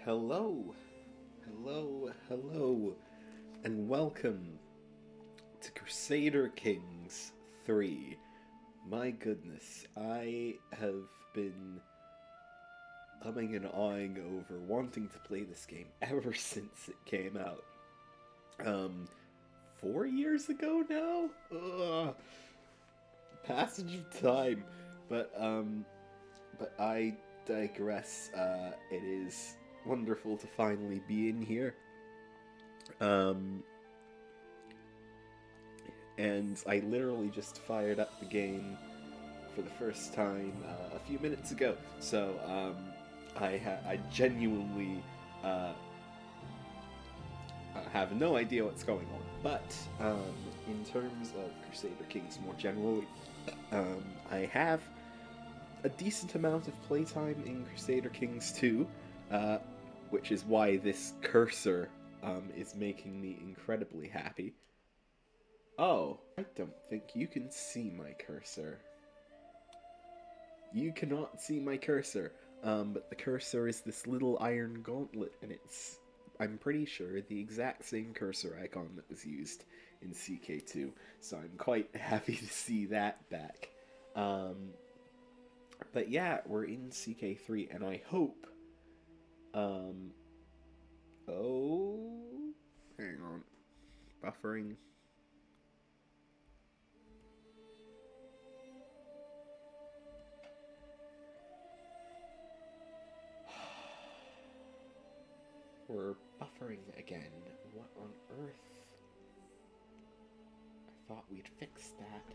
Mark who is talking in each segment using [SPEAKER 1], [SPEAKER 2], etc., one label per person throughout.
[SPEAKER 1] Hello, hello, and welcome to Crusader Kings 3. My goodness, I have been umming and ahhing over wanting to play this game ever since it came out. 4 years ago now? Ugh. Passage of time. But I digress. It is wonderful to finally be in here. And I literally just fired up the game for the first time a few minutes ago. So I genuinely have no idea what's going on. But in terms of Crusader Kings more generally, I have a decent amount of playtime in Crusader Kings 2, which is why this cursor is making me incredibly happy. Oh, I don't think you can see my cursor. You cannot see my cursor, but the cursor is this little iron gauntlet, and it's, I'm pretty sure, the exact same cursor icon that was used in CK2, so I'm quite happy to see that back. But yeah, we're in CK3, and I hope, oh, hang on, buffering. We're buffering again. What on earth? I thought we'd fixed that.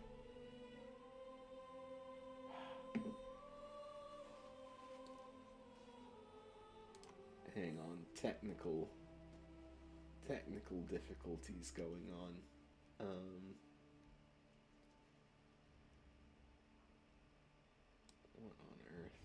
[SPEAKER 1] Hang on, technical difficulties going on. What on earth?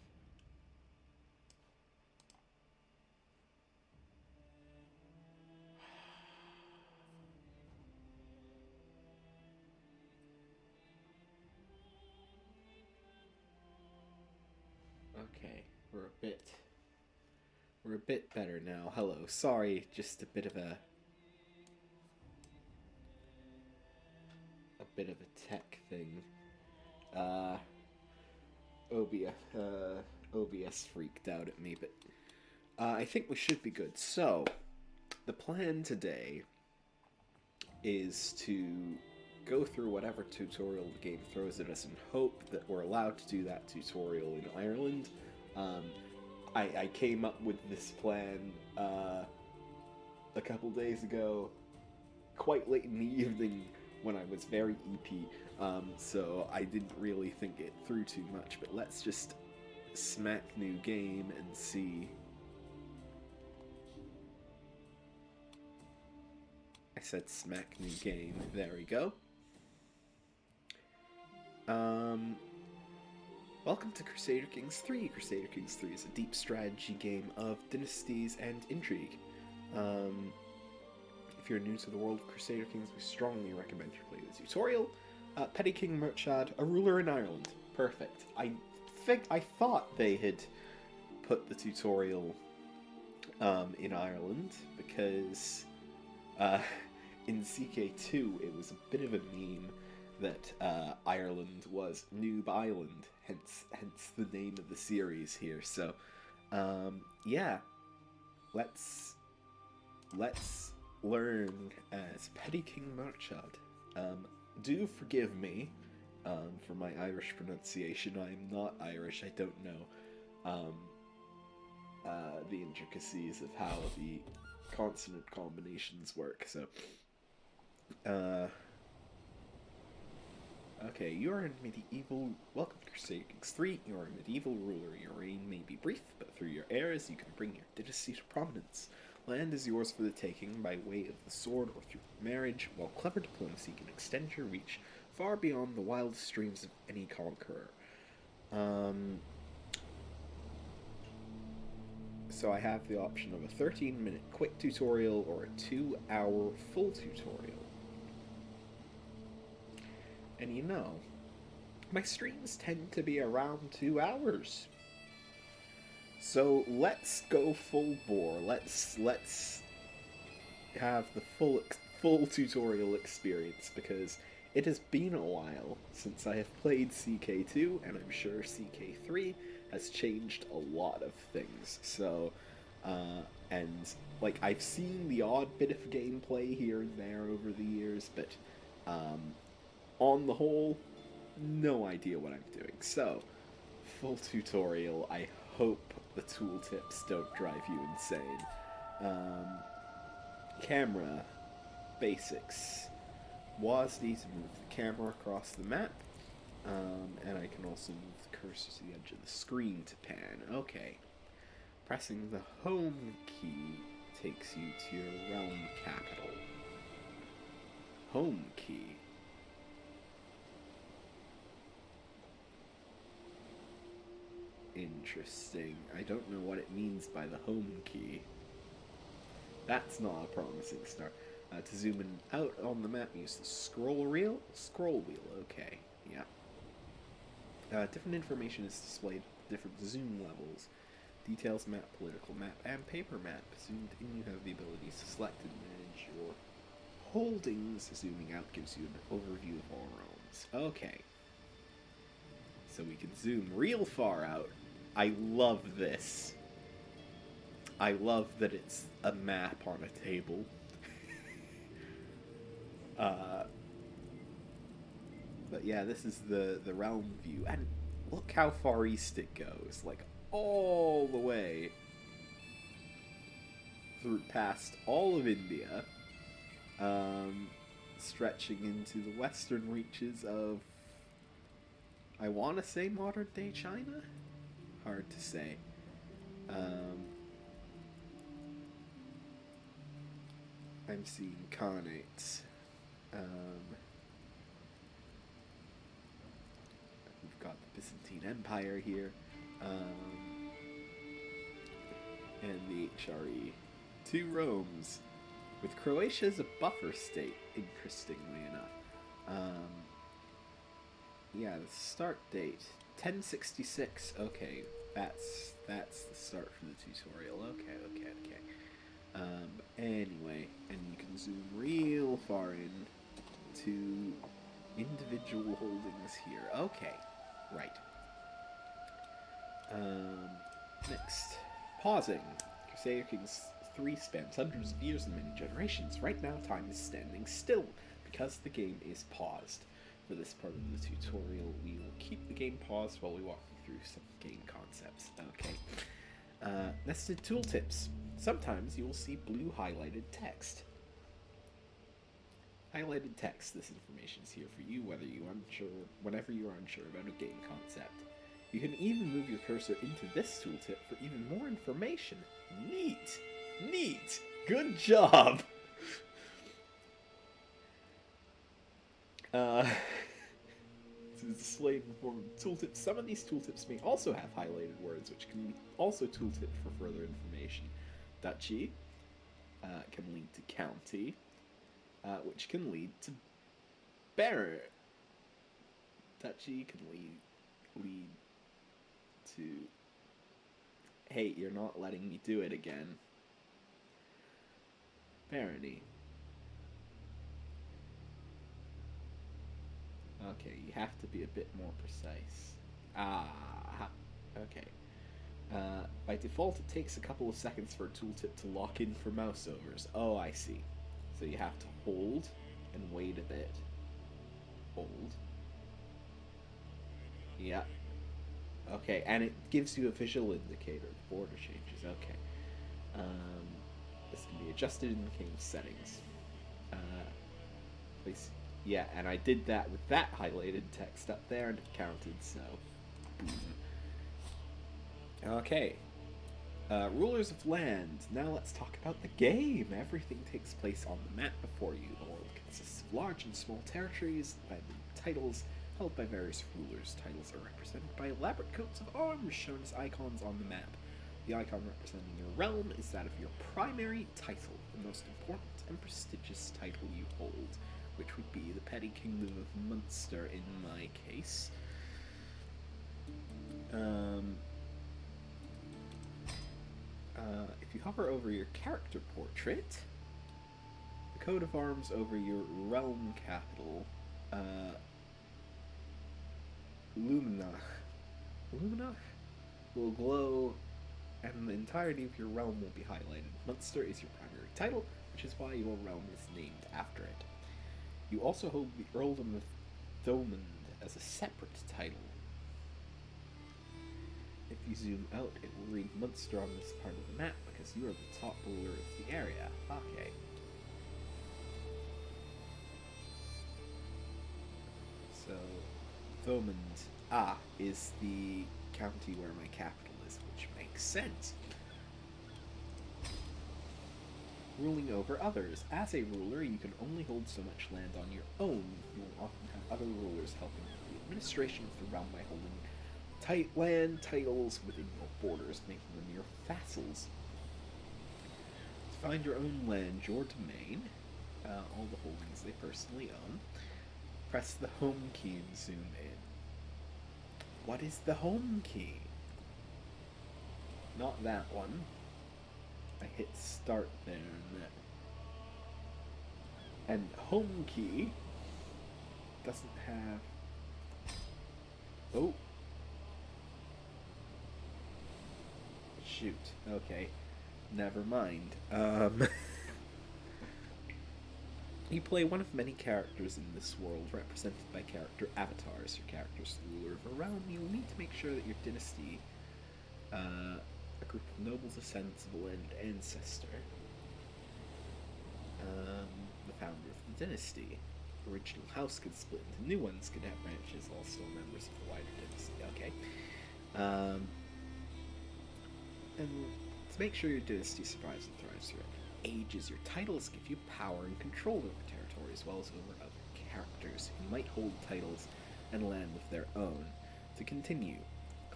[SPEAKER 1] Okay, we're a bit better now. Hello, sorry, just a bit of a tech thing. OBS freaked out at me, but I think we should be good. So, the plan today is to go through whatever tutorial the game throws at us and hope that we're allowed to do that tutorial in Ireland. I came up with this plan a couple days ago, quite late in the evening when I was very EP, so I didn't really think it through too much, but let's just smack new game and see. I said smack new game, there we go. Welcome to Crusader Kings 3. Crusader Kings 3 is a deep strategy game of dynasties and intrigue. If you're new to the world of Crusader Kings, we strongly recommend you play the tutorial. Petty King Murchad, a ruler in Ireland. Perfect. I thought they had put the tutorial in Ireland because in CK2 it was a bit of a meme that Ireland was Noob Island, hence the name of the series here. So, yeah, let's learn as Petty King Murchad. Do forgive me for my Irish pronunciation. I'm not Irish. I don't know the intricacies of how the consonant combinations work. So, okay, you are a medieval. Welcome to Crusader Kings 3. You are a medieval ruler. Your reign may be brief, but through your heirs you can bring your dynasty to prominence. Land is yours for the taking by way of the sword or through marriage, while clever diplomacy can extend your reach far beyond the wildest dreams of any conqueror. So I have the option of a 13-minute quick tutorial or a 2-hour full tutorial. And you know, my streams tend to be around 2 hours. So let's go full bore. Let's have the full tutorial experience, because it has been a while since I have played CK2, and I'm sure CK3 has changed a lot of things. So, and like I've seen the odd bit of gameplay here and there over the years, but on the whole, no idea what I'm doing. So, full tutorial. I hope the tooltips don't drive you insane. Camera basics. WASD to move the camera across the map, and I can also move the cursor to the edge of the screen to pan. Okay. Pressing the home key takes you to your realm capital. Home key. Interesting. I don't know what it means by the home key. That's not a promising start. To zoom in and out on the map, use the scroll wheel. Okay, yeah. Different information is displayed at different zoom levels. Details map, political map, and paper map. Zoomed in, you have the ability to select and manage your holdings. Zooming out gives you an overview of all realms. Okay. So we can zoom real far out. I love this. I love that it's a map on a table. But yeah, this is the realm view, and look how far east it goes, like all the way through past all of India, stretching into the western reaches of, I want to say, modern day China? Hard to say. I'm seeing Khanates. We've got the Byzantine Empire here. And the HRE. Two Romes. With Croatia as a buffer state, interestingly enough. Yeah, the start date. 1066. Okay, that's the start for the tutorial. Okay. Anyway, and you can zoom real far in to individual holdings here. Okay, right. Next, pausing. Crusader Kings III spans hundreds of years and many generations. Right now, time is standing still because the game is paused. For this part of the tutorial, we will keep the game paused while we walk you through some game concepts. Okay. Nested tooltips. Sometimes you will see blue highlighted text. Highlighted text. This information is here for you whenever you are unsure about a game concept. You can even move your cursor into this tooltip for even more information. Neat! Good job! To display in the form of tooltips. Some of these tooltips may also have highlighted words, which can be also tooltipped for further information. Duchy can lead to county, which can lead to baron. Duchy can lead to... Hey, you're not letting me do it again. Barony. Okay, you have to be a bit more precise. Okay. By default, it takes a couple of seconds for a tooltip to lock in for mouse overs. Oh, I see. So you have to hold and wait a bit. Hold. Yeah. Okay, and it gives you a visual indicator. The border changes. Okay. This can be adjusted in the game settings. Please. Yeah, and I did that with that highlighted text up there, and it counted, so... Okay. Rulers of land. Now let's talk about the game. Everything takes place on the map before you. The world consists of large and small territories by titles held by various rulers. Titles are represented by elaborate coats of arms shown as icons on the map. The icon representing your realm is that of your primary title, the most important and prestigious title you hold, which would be the Petty Kingdom of Munster in my case. you hover over your character portrait, the coat of arms over your realm capital, Luminach, will glow, and the entirety of your realm will be highlighted. Munster is your primary title, which is why your realm is named after it. You also hold the Earldom of Thomond as a separate title. If you zoom out, it will read Munster on this part of the map because you are the top ruler of the area. Okay. So, Thomond, is the county where my capital is, which makes sense. Ruling over others. As a ruler, you can only hold so much land on your own. You will often have other rulers helping with the administration of the realm by holding land titles within your borders, making them your vassals. To find your own land, your domain, all the holdings they personally own, press the home key and zoom in. What is the home key? Not that one. I hit start there and home key doesn't have... Oh. Shoot. Okay. Never mind. You play one of many characters in this world, represented by character avatars. Your character's the ruler of a realm. You'll need to make sure that your dynasty, a group of nobles, descendants of a land ancestor, the founder of the dynasty. Original house could split into new ones, could have branches, all still members of the wider dynasty. Okay. And to make sure your dynasty survives and thrives through ages, your titles give you power and control over territory as well as over other characters who might hold titles and land of their own. To continue,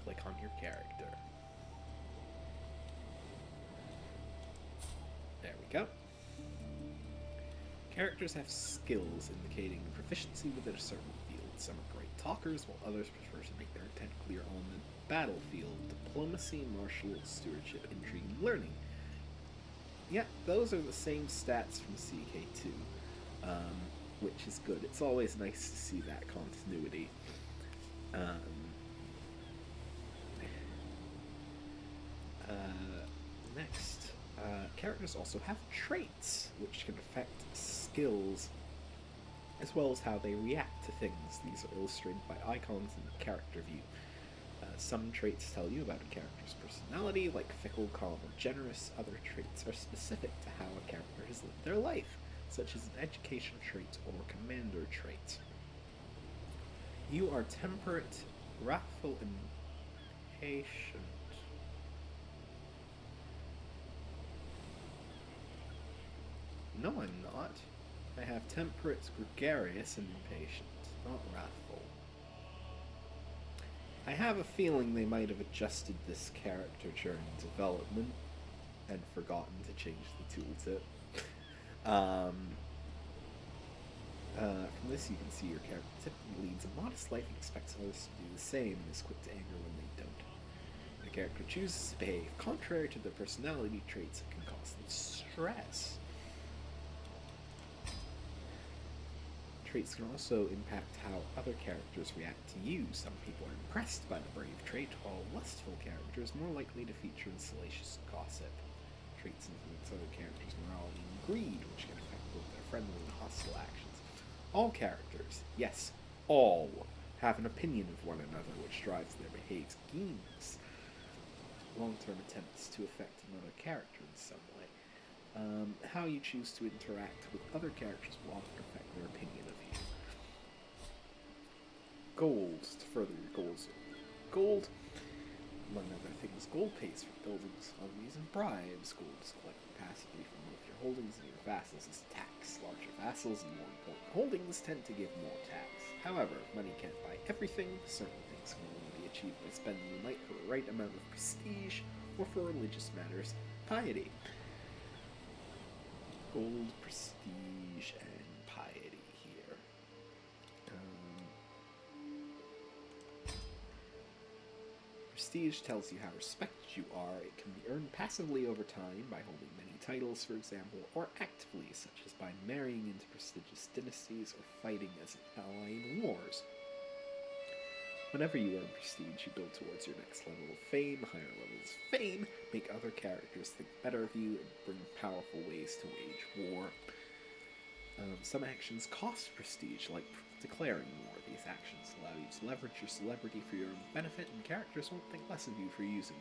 [SPEAKER 1] click on your character. There we go. Characters have skills indicating proficiency within a certain field. Some are great talkers, while others prefer to make their intent clear on the battlefield. Diplomacy, martial stewardship, intrigue, and learning. Yeah, those are the same stats from CKIII, which is good. It's always nice to see that continuity. Next, characters also have traits, which can affect skills, as well as how they react to things. These are illustrated by icons in the character view. Some traits tell you about a character's personality, like fickle, calm, or generous. Other traits are specific to how a character has lived their life, such as an education trait or commander trait. You are temperate, wrathful, and patient. No, I'm not. I have temperate, gregarious, and impatient, not wrathful. I have a feeling they might have adjusted this character during development and forgotten to change the tooltip. From this you can see your character typically leads a modest life and expects others to do the same and is quick to anger when they don't. The character chooses to behave contrary to their personality traits that can cause them stress. Traits can also impact how other characters react to you. Some people are impressed by the brave trait, while lustful characters are more likely to feature in salacious gossip. Traits influence other characters' morality and greed, which can affect both their friendly and hostile actions. All characters, yes, all, have an opinion of one another which drives their behavior. Schemes, long-term attempts to affect another character in some way. How you choose to interact with other characters will often affect their opinion of you. Gold, to further your goals. Gold, among other things, gold pays for buildings, armies, and bribes. Gold is collected passively from both your holdings and your vassals as tax. Larger vassals and more important holdings tend to give more tax. However, money can't buy everything. Certain things can only be achieved by spending the night for the right amount of prestige, or for religious matters, piety. Gold, prestige, and piety here. Prestige tells you how respected you are. It can be earned passively over time by holding many titles, for example, or actively, such as by marrying into prestigious dynasties or fighting as an ally in wars. Whenever you earn prestige, you build towards your next level of fame. Higher levels of fame make other characters think better of you and bring powerful ways to wage war. Some actions cost prestige, like declaring war. These actions allow you to leverage your celebrity for your own benefit, and characters won't think less of you for using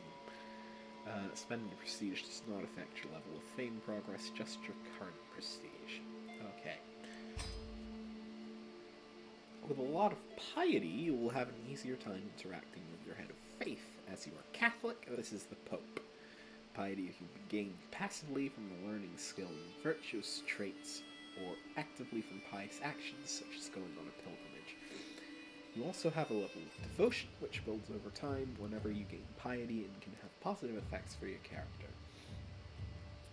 [SPEAKER 1] them. Spending prestige does not affect your level of fame progress, just your current prestige. Okay. With a lot of piety, you will have an easier time interacting with your head of faith. As you are Catholic, this is the Pope. Piety can be gained passively from the learning skill and virtuous traits, or actively from pious actions, such as going on a pilgrimage. You also have a level of devotion, which builds over time whenever you gain piety and can have positive effects for your character.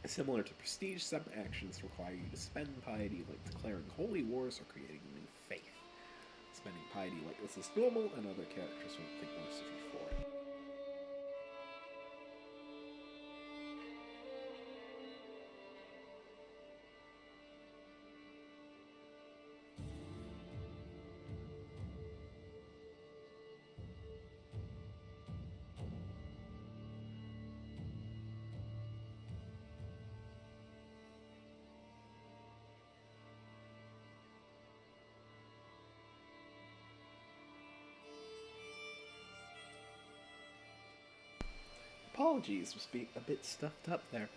[SPEAKER 1] Similar to prestige, some actions require you to spend piety, like declaring holy wars or creating a new faith. Spending piety like this is normal, and other characters won't think worse of you for it. Apologies, was being a bit stuffed up there.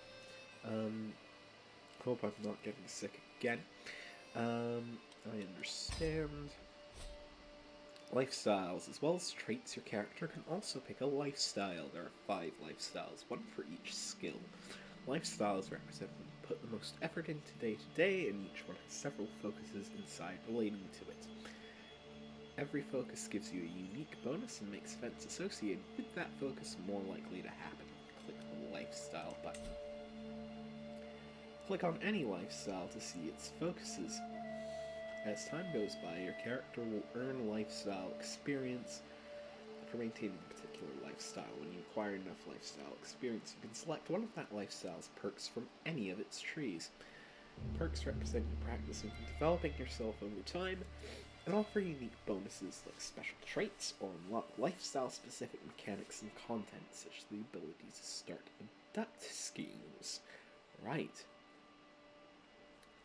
[SPEAKER 1] Hope I'm not getting sick again. I understand. Lifestyles. As well as traits, your character can also pick a lifestyle. There are 5 lifestyles, one for each skill. Lifestyles represent when you put the most effort into day to day, and each one has several focuses inside relating to it. Every focus gives you a unique bonus and makes events associated with that focus more likely to happen. Click the Lifestyle button. Click on any lifestyle to see its focuses. As time goes by, your character will earn lifestyle experience for maintaining a particular lifestyle. When you acquire enough lifestyle experience, you can select one of that lifestyle's perks from any of its trees. Perks represent your practice of developing yourself over time, and offer unique bonuses like special traits or unlock lifestyle-specific mechanics and content, such as the ability to start abduct schemes. Right.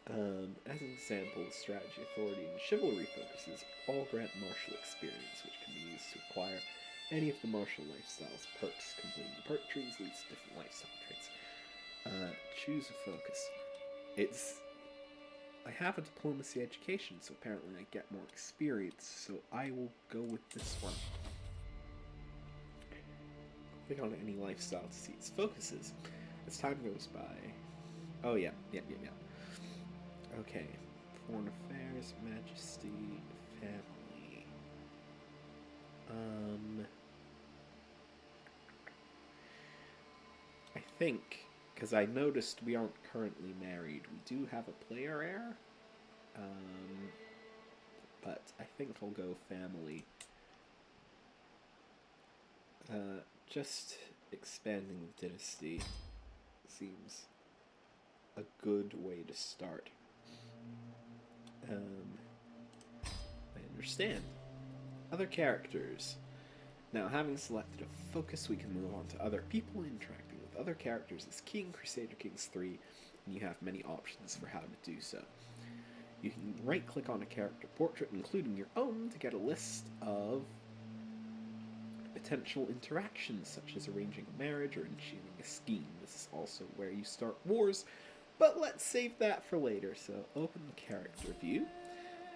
[SPEAKER 1] As an example, strategy, authority, and chivalry focuses all grant martial experience, which can be used to acquire any of the martial lifestyles perks. Completing the perk trees leads to different lifestyle traits. Choose a focus. I have a diplomacy education, so apparently I get more experience, so I will go with this one. Click on any lifestyle to see its focuses. As time goes by... Oh yeah. Okay. Foreign affairs, majesty, family. I think... because I noticed we aren't currently married. We do have a player heir, but I think I'll go family. Just expanding the dynasty seems a good way to start. I understand. Other characters. Now, having selected a focus, we can move on to other people. Interacting with other characters is key in Crusader Kings III, and you have many options for how to do so. You can right-click on a character portrait, including your own, to get a list of potential interactions, such as arranging a marriage or initiating a scheme. This is also where you start wars, but let's save that for later. So open the character view,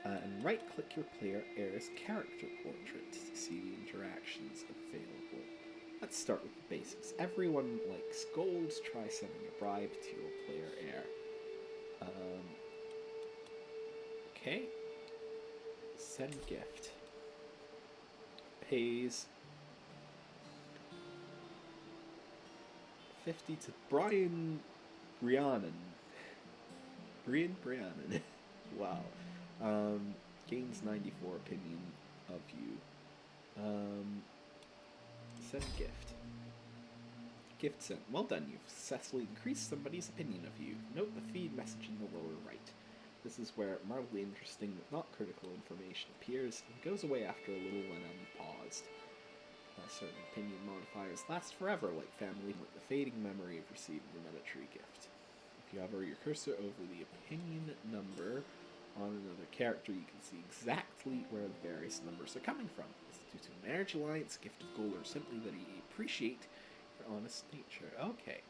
[SPEAKER 1] and right-click your player heir's character portrait to see the interactions available. Let's start with the basics. Everyone likes gold. Try sending a bribe to your player heir. Okay. Send gift. Pays 50 to Brian Brianen. Brian Brianen. Wow. Gains 94 opinion of you. Send gift. Gift sent. Well done, you've successfully increased somebody's opinion of you. Note the feed message in the lower right. This is where mildly interesting but not critical information appears and goes away after a little when unpaused. Certain opinion modifiers last forever, like family, with the fading memory of receiving a military gift. If you hover your cursor over the opinion number on another character, you can see exactly where the various numbers are coming from. Is it due to marriage alliance, gift of gold, or simply that you appreciate your honest nature? Okay.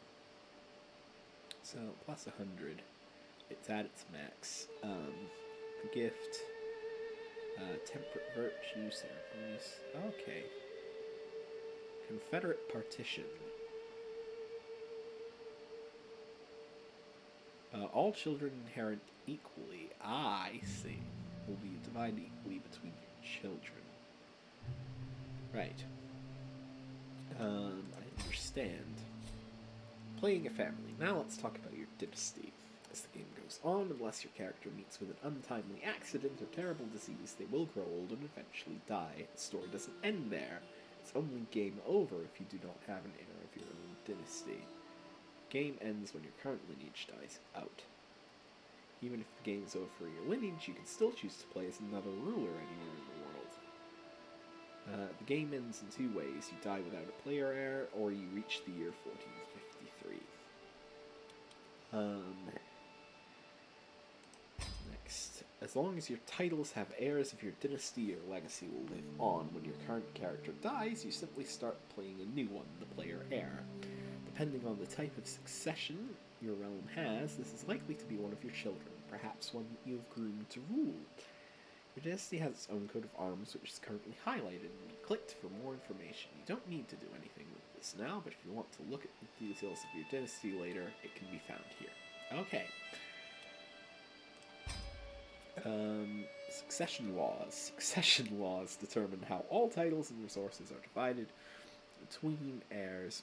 [SPEAKER 1] So, plus 100. It's at its max. The gift, temperate virtue, ceremonies. Okay. Confederate partition. All children inherit equally. I see. Will be divided equally between your children. Right. I understand. Playing a family. Now let's talk about your dynasty. As the game goes on, unless your character meets with an untimely accident or terrible disease, they will grow old and eventually die. The story doesn't end there. It's only game over if you do not have an heir of your own dynasty. Game ends when your current lineage dies out. Even if the game is over for your lineage, you can still choose to play as another ruler anywhere in the world. The game ends in two ways. You die without a player heir, or you reach the year 1453. Next. As long as your titles have heirs of your dynasty, your legacy will live on. When your current character dies, you simply start playing a new one, the player heir. Depending on the type of succession your realm has, this is likely to be one of your children, perhaps one that you have groomed to rule. Your dynasty has its own coat of arms, which is currently highlighted, and you clicked for more information. You don't need to do anything with this now, but if you want to look at the details of your dynasty later, it can be found here. Okay. Succession laws. Succession laws determine how all titles and resources are divided between heirs.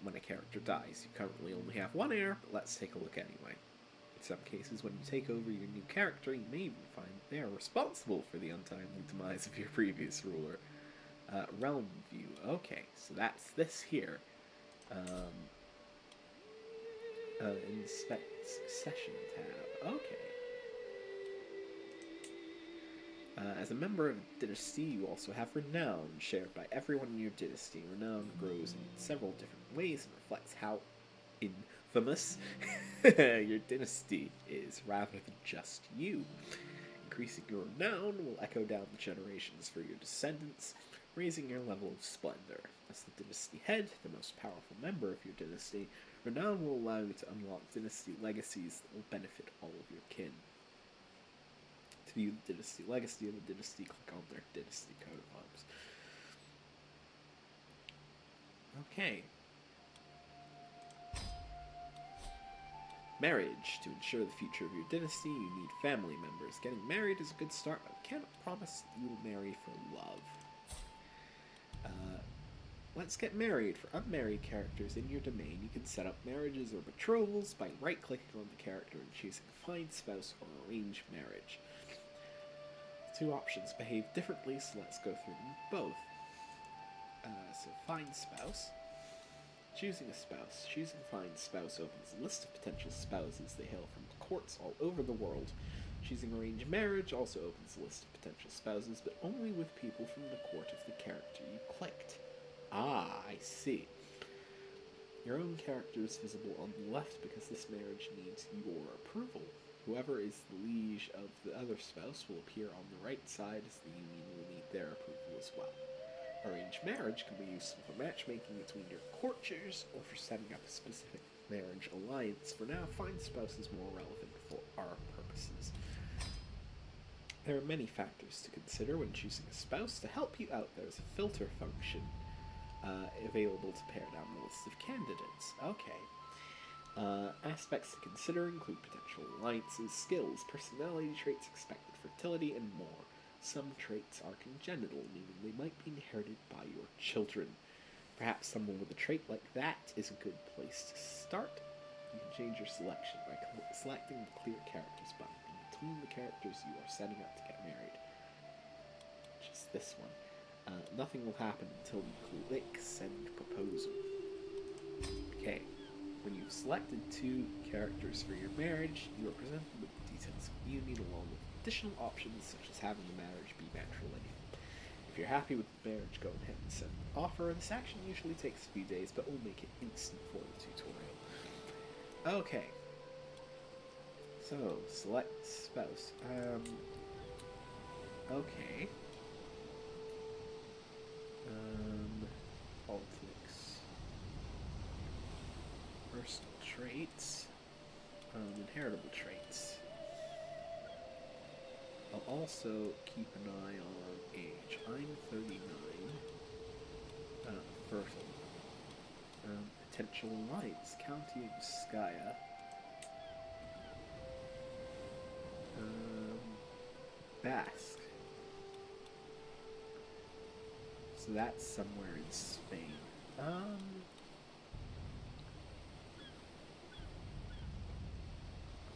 [SPEAKER 1] When a character dies. You currently only have one heir, but let's take a look anyway. In some cases, when you take over your new character, you may even find they are responsible for the untimely demise of your previous ruler. Realm view. Okay, so that's this here. Inspect succession tab. Okay. As a member of a dynasty, you also have renown, shared by everyone in your dynasty. Renown grows in several different ways and reflects how infamous your dynasty is, rather than just you. Increasing your renown will echo down the generations for your descendants, raising your level of splendor. As the dynasty head, the most powerful member of your dynasty, renown will allow you to unlock dynasty legacies that will benefit all of your kin. To view the dynasty legacy of the dynasty, click on their dynasty coat of arms. Okay. Marriage. To ensure the future of your dynasty, you need family members. Getting married is a good start, but can't promise you will marry for love. Let's get married. For unmarried characters in your domain, you can set up marriages or betrothals by right-clicking on the character and choosing Find Spouse or Arrange Marriage. The two options behave differently, so let's go through them both. So Find Spouse. Choosing a spouse. Choosing Find Spouse opens a list of potential spouses. They hail from courts all over the world. Choosing Arrange Marriage also opens a list of potential spouses, but only with people from the court of the character you clicked. Ah, I see. Your own character is visible on the left because this marriage needs your approval. Whoever is the liege of the other spouse will appear on the right side, as the union will need their approval as well. Arranged marriage can be useful for matchmaking between your courtiers or for setting up a specific marriage alliance. For now, Find Spouse is more relevant for our purposes. There are many factors to consider when choosing a spouse. To help you out, there's a filter function available to pare down the list of candidates. Okay. Aspects to consider include potential alliances, skills, personality traits, expected fertility, and more. Some traits are congenital, meaning they might be inherited by your children. Perhaps someone with a trait like that is a good place to start. You can change your selection by selecting the Clear Characters button. In between the characters you are setting up to get married. as this one. Nothing will happen until you click Send Proposal. Okay, when you've selected 2 characters for your marriage, you are presented with the details of the union along with additional options such as having the marriage be matrilineal. If you're happy with the marriage, go ahead and send an offer. This action usually takes a few days, but will make it instant for the tutorial. Okay. So, select spouse. Okay. Politics. Personal traits. Inheritable traits. I'll also keep an eye on age. I'm 39. Fertile. Potential alliance. County of Skya. Basque. So that's somewhere in Spain.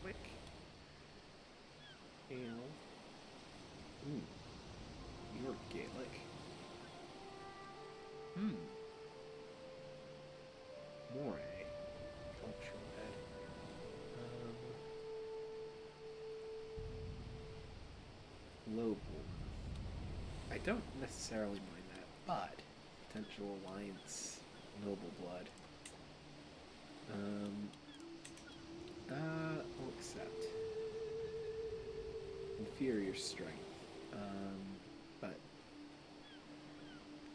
[SPEAKER 1] Quick. Ale. You're Gaelic. Moray. Cultural head. Low. I don't necessarily mind that, but potential alliance, noble blood. I'll accept. Inferior strength. But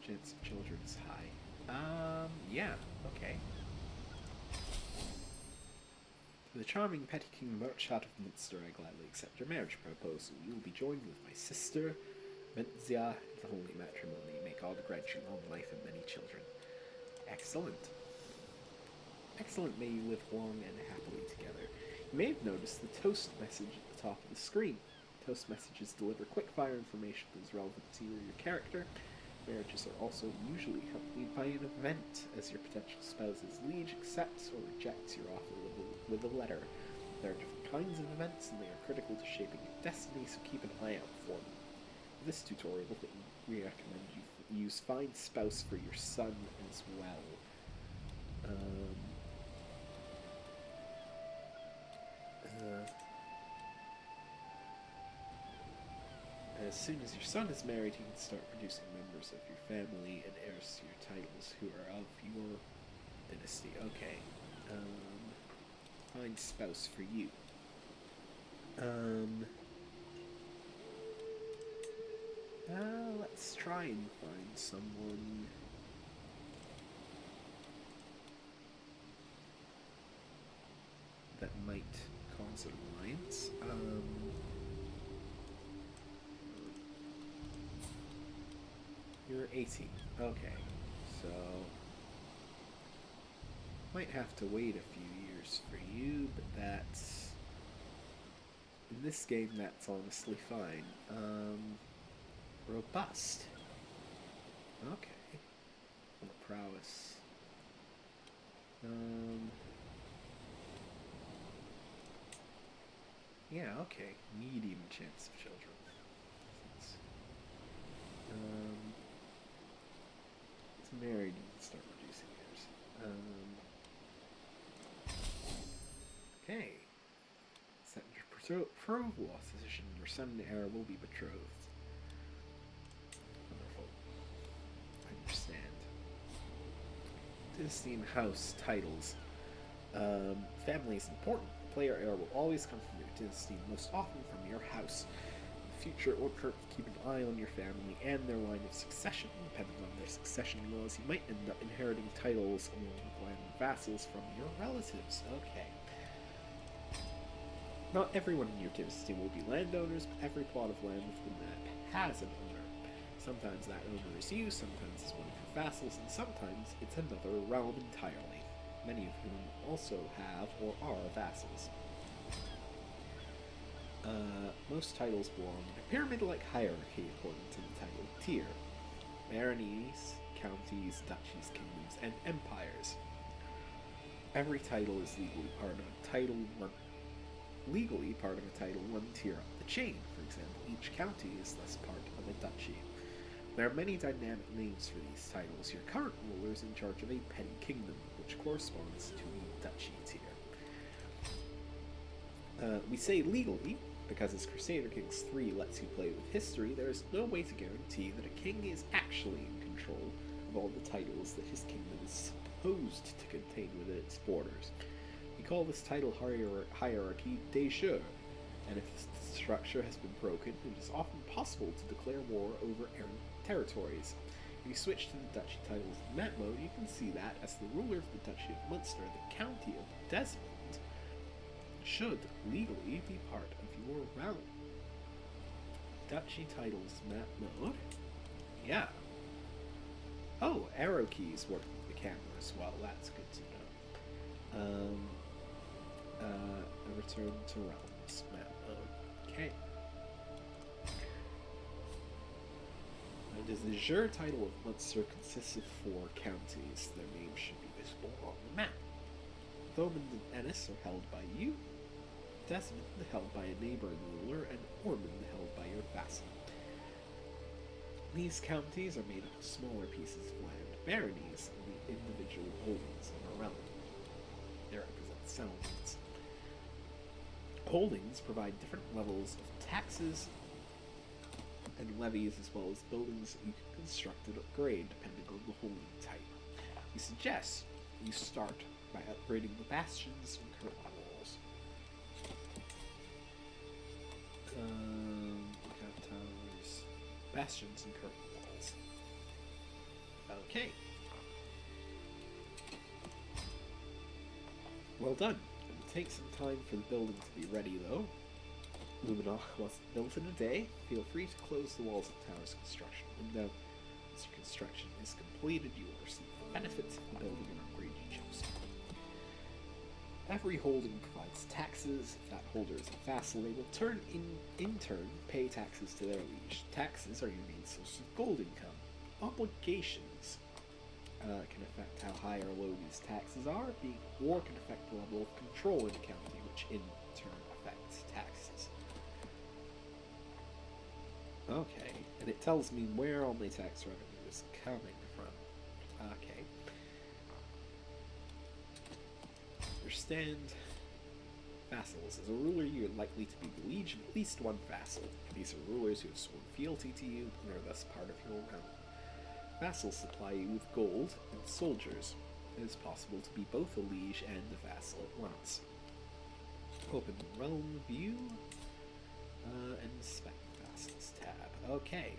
[SPEAKER 1] chance of children is high. Yeah, okay. The charming petty king Murchad of Munster, I gladly accept your marriage proposal. You will be joined with my sister, Mentzia, in the holy matrimony. May God grant you long life and many children. Excellent. Excellent, may you live long and happily together. You may have noticed the toast message at the top of the screen. Toast messages deliver quick-fire information that is relevant to you or your character. Marriages are also usually accompanied by an event, as your potential spouse's liege accepts or rejects your offer with a letter. There are different kinds of events, and they are critical to shaping your destiny, so keep an eye out for them. In this tutorial, we recommend you use Find Spouse for your son as well. As soon as your son is married, he can start producing members of your family and heirs to your titles who are of your dynasty. Okay. Find spouse for you. Let's try and find someone. That might cause an alliance. You're 18. Okay, so might have to wait a few years for you, but that's in this game that's honestly fine. Robust. Okay. Prowess. Yeah, okay. Medium chance of children. It's married and start producing heirs. Okay. Set your betrothal position. Your son and heir will be betrothed. Wonderful. I understand. Dynasty and house titles. Family is important. The player heir will always come from your dynasty, most often from your house. In the future, it will hurt to keep an eye on your family and their line of succession. Depending on their succession laws, you might end up inheriting titles along with land and vassals from your relatives. Okay. Not everyone in your dynasty will be landowners, but every plot of land within the map has an owner. Sometimes that owner is you, sometimes it's one of your vassals, and sometimes it's another realm entirely, many of whom also have or are vassals. Most titles belong in a pyramid-like hierarchy according to the title tier. Baronies, counties, duchies, kingdoms, and empires. Every title is legally part of a title one tier up the chain. For example, each county is thus part of a duchy. There are many dynamic names for these titles. Your current ruler is in charge of a petty kingdom, which corresponds to the duchy tier. We say legally, because as Crusader Kings III lets you play with history, there is no way to guarantee that a king is actually in control of all the titles that his kingdom is supposed to contain within its borders. We call this title hierarchy de jure, and if the structure has been broken, it is often possible to declare war over errant territories. If you switch to the duchy titles in map mode, you can see that, as the ruler of the Duchy of Munster, the county of Desmond should legally be part of your realm. Duchy titles map mode. Yeah. Oh, arrow keys work with the camera as well. That's good to know. A return to realms map mode. Okay. As the jure title of Munster consists of 4 counties, their names should be visible on the map. Thomond and Ennis are held by you, Desmond held by a neighboring ruler, and Ormond held by your vassal. These counties are made up of smaller pieces of land, baronies, and the individual holdings of a realm. They represent settlements. Holdings provide different levels of taxes and levies, as well as buildings that you can construct and upgrade depending on the holding type. We suggest you start by upgrading the bastions and curtain walls. Lookout towers, bastions and curtain walls. Okay. Well done. It will take some time for the building to be ready, though. Luminach wasn't built in a day. Feel free to close the walls of the tower's construction window. Once your construction is completed, you will receive the benefits of the building and upgrade you chose. Every holding provides taxes. If that holder is a vassal, they will in turn pay taxes to their liege. Taxes are your main source of gold income. Obligations can affect how high or low these taxes are, or can affect the level of control in a county, which in turn affects taxes. Okay, and it tells me where all my tax revenue is coming from. Okay. Understand. Vassals. As a ruler, you're likely to be the liege of at least one vassal. These are rulers who have sworn fealty to you and are thus part of your realm. Vassals supply you with gold and soldiers. It is possible to be both a liege and a vassal at once. Open Realm View and inspect the Vassals tab. Okay,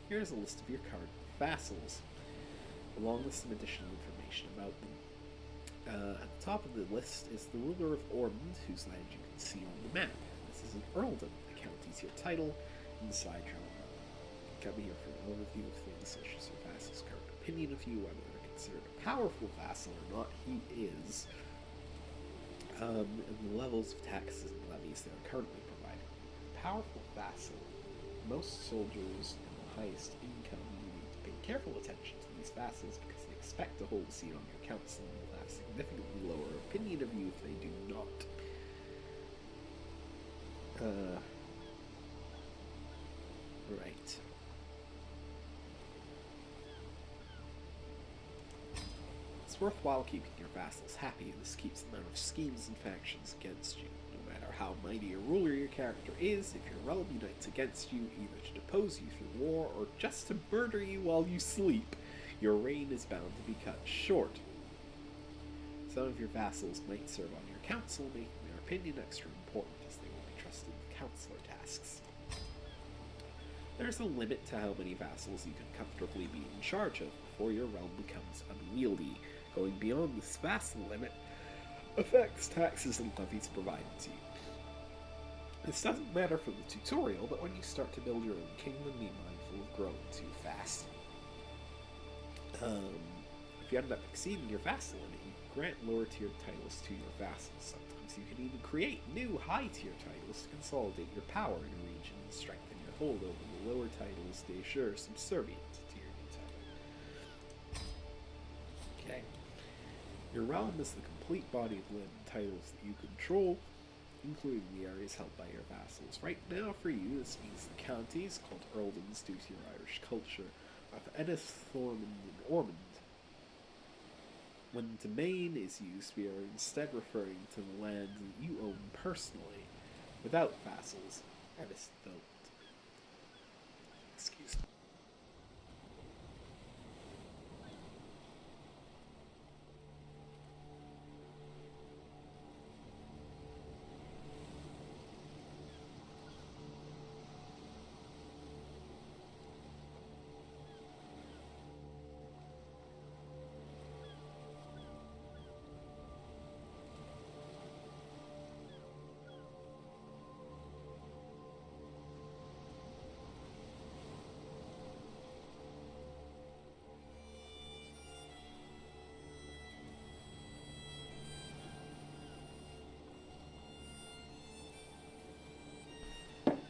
[SPEAKER 1] here's a list of your current vassals, along with some additional information about them. At the top of the list is the ruler of Ormond, whose land you can see on the map. This is an earldom, a county tier title inside your realm. Come here for an overview of things such as your vassal's current opinion of you, whether they're considered a powerful vassal or not. He is. And the levels of taxes and levies they are currently providing. Powerful vassal. Most soldiers and the highest income, you need to pay careful attention to these vassals because they expect to hold a seat on your council and will have significantly lower opinion of you if they do not. Right. It's worthwhile keeping your vassals happy. This keeps them out of schemes and factions against you. No matter how mighty a ruler your character is, if your realm unites against you, either to depose you through war or just to murder you while you sleep, your reign is bound to be cut short. Some of your vassals might serve on your council, making their opinion extra important as they will be trusted with counselor tasks. There's a limit to how many vassals you can comfortably be in charge of before your realm becomes unwieldy. Going beyond this vassal limit affects taxes and levies provided to you. This doesn't matter for the tutorial, but when you start to build your own kingdom, be mindful of growing too fast. If you end up exceeding your vassal limit, you can grant lower tiered titles to your vassals. Sometimes you can even create new high tier titles to consolidate your power in a region and strengthen your hold over the lower titles de jure subservient to your new title. Okay. Your realm is the complete body of land titles that you control. including the areas held by your vassals. Right now, for you, this means the counties, called earldoms due to your Irish culture, of Ennis, Thormund, and Ormond. When domain is used, we are instead referring to the land that you own personally, without vassals. Ennis don't. Excuse me.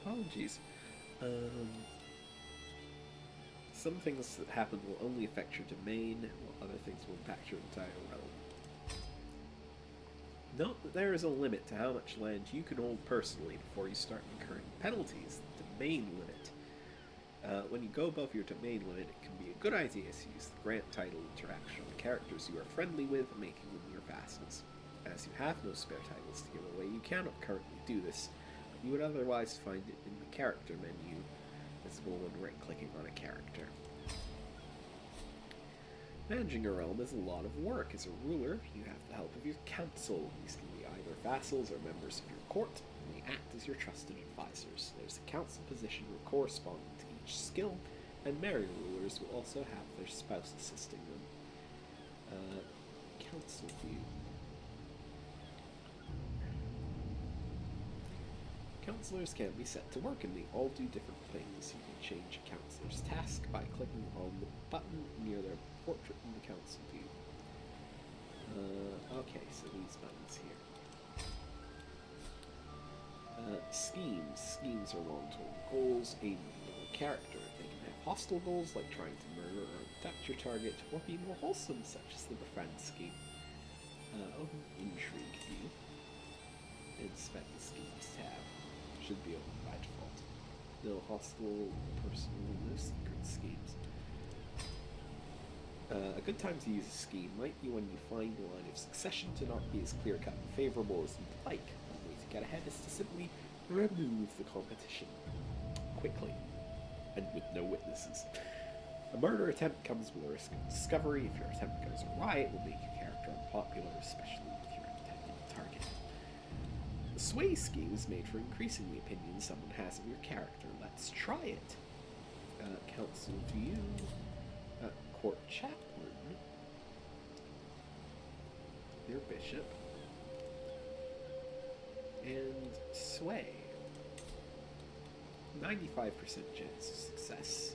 [SPEAKER 1] Apologies. Some things that happen will only affect your domain, while other things will impact your entire realm. Note that there is a limit to how much land you can hold personally before you start incurring penalties, the domain limit. When you go above your domain limit, it can be a good idea to use the grant title interaction on characters you are friendly with, making them your vassals. As you have no spare titles to give away, you cannot currently do this. You would otherwise find it in the character menu, visible when right-clicking on a character. Managing a realm is a lot of work. As a ruler, you have the help of your council. These can be either vassals or members of your court, and they act as your trusted advisors. There's a council position corresponding to each skill, and merry rulers will also have their spouse assisting them. Council view. Counselors can be set to work, and they all do different things. You can change a counselor's task by clicking on the button near their portrait in the council view. Okay, so these buttons here. Schemes. Schemes are long-term goals aimed at your character. They can have hostile goals, like trying to murder or abduct your target, or be more wholesome, such as the befriend scheme. Open Intrigue view. Inspect the schemes tab. Should be open by default. No hostile, personal, no secret schemes. A good time to use a scheme might be when you find the line of succession to not be as clear-cut and favourable as you'd like. One way to get ahead is to simply remove the competition quickly and with no witnesses. A murder attempt comes with a risk of discovery. If your attempt goes awry, it will make your character unpopular, especially with your intended target. The sway scheme is made for increasing the opinion someone has of your character. Let's try it. Council view. Court chaplain. Their bishop. And sway. 95% chance of success.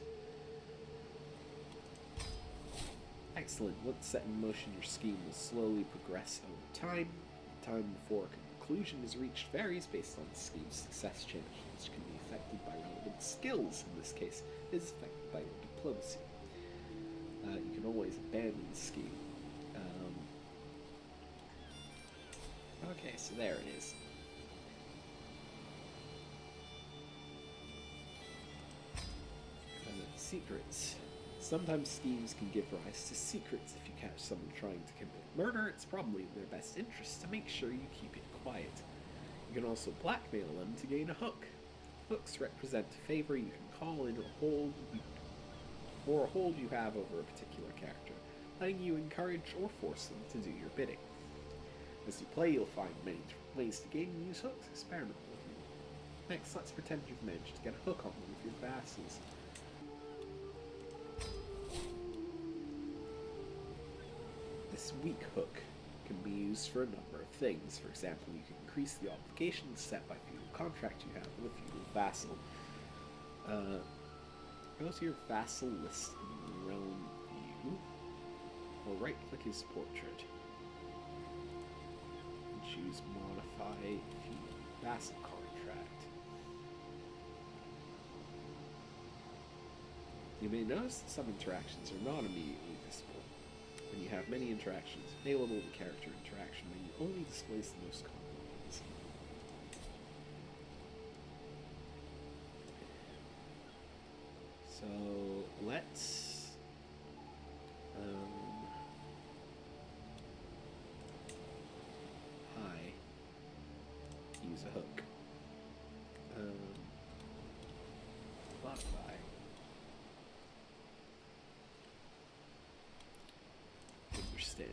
[SPEAKER 1] Excellent. Once set in motion, your scheme will slowly progress over time. The time before conclusion is reached varies based on the scheme's success chance, which can be affected by relevant skills. In this case, it is affected by your diplomacy. You can always abandon the scheme. Okay, so there it is. Secrets. Sometimes schemes can give rise to secrets. If you catch someone trying to commit murder, it's probably in their best interest to make sure you keep it quiet. You can also blackmail them to gain a hook. Hooks represent a favor you can call in or a hold you have over a particular character, letting you encourage or force them to do your bidding. As you play, you'll find many different ways to gain and use hooks. Experiment with them. Next, let's pretend you've managed to get a hook on one of your vassals. This weak hook can be used for a number of things. For example, you can increase the obligations set by feudal contract you have with a feudal vassal. Go to your vassal list in the realm view, or right-click his portrait, and choose Modify Feudal Vassal Contract. You may notice that some interactions are not immediately visible. When you have many interactions available, the character interaction menu only displays the most common ones. let's use a hook. Modify. Understand.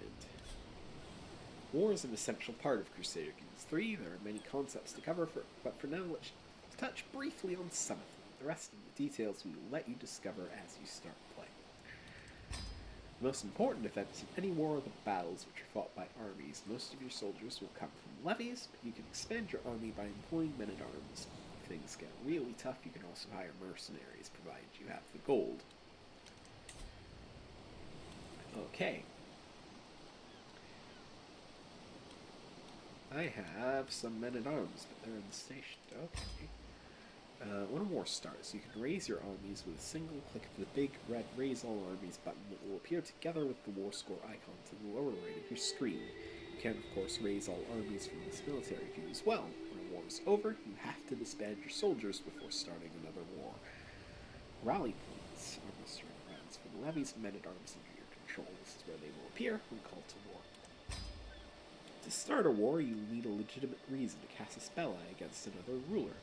[SPEAKER 1] War is an essential part of Crusader Kings 3. There are many concepts to cover, but for now let's touch briefly on some of them. The rest of the details we will let you discover as you start playing. The most important events in any war are the battles, which are fought by armies. Most of your soldiers will come from levies, but you can expand your army by employing men-at-arms. If things get really tough, you can also hire mercenaries, provided you have the gold. Okay. I have some men-at-arms, but they're unstationed. Okay. When a war starts, you can raise your armies with a single click of the big red Raise All Armies button that will appear together with the war score icon to the lower right of your screen. You can, of course, raise all armies from this military view as well. When a war is over, you have to disband your soldiers before starting another war. Rally points are mustering grounds for the levies and men-at-arms under your control. This is where they will appear when called to war. To start a war, you need a legitimate reason to cast a spell against another ruler.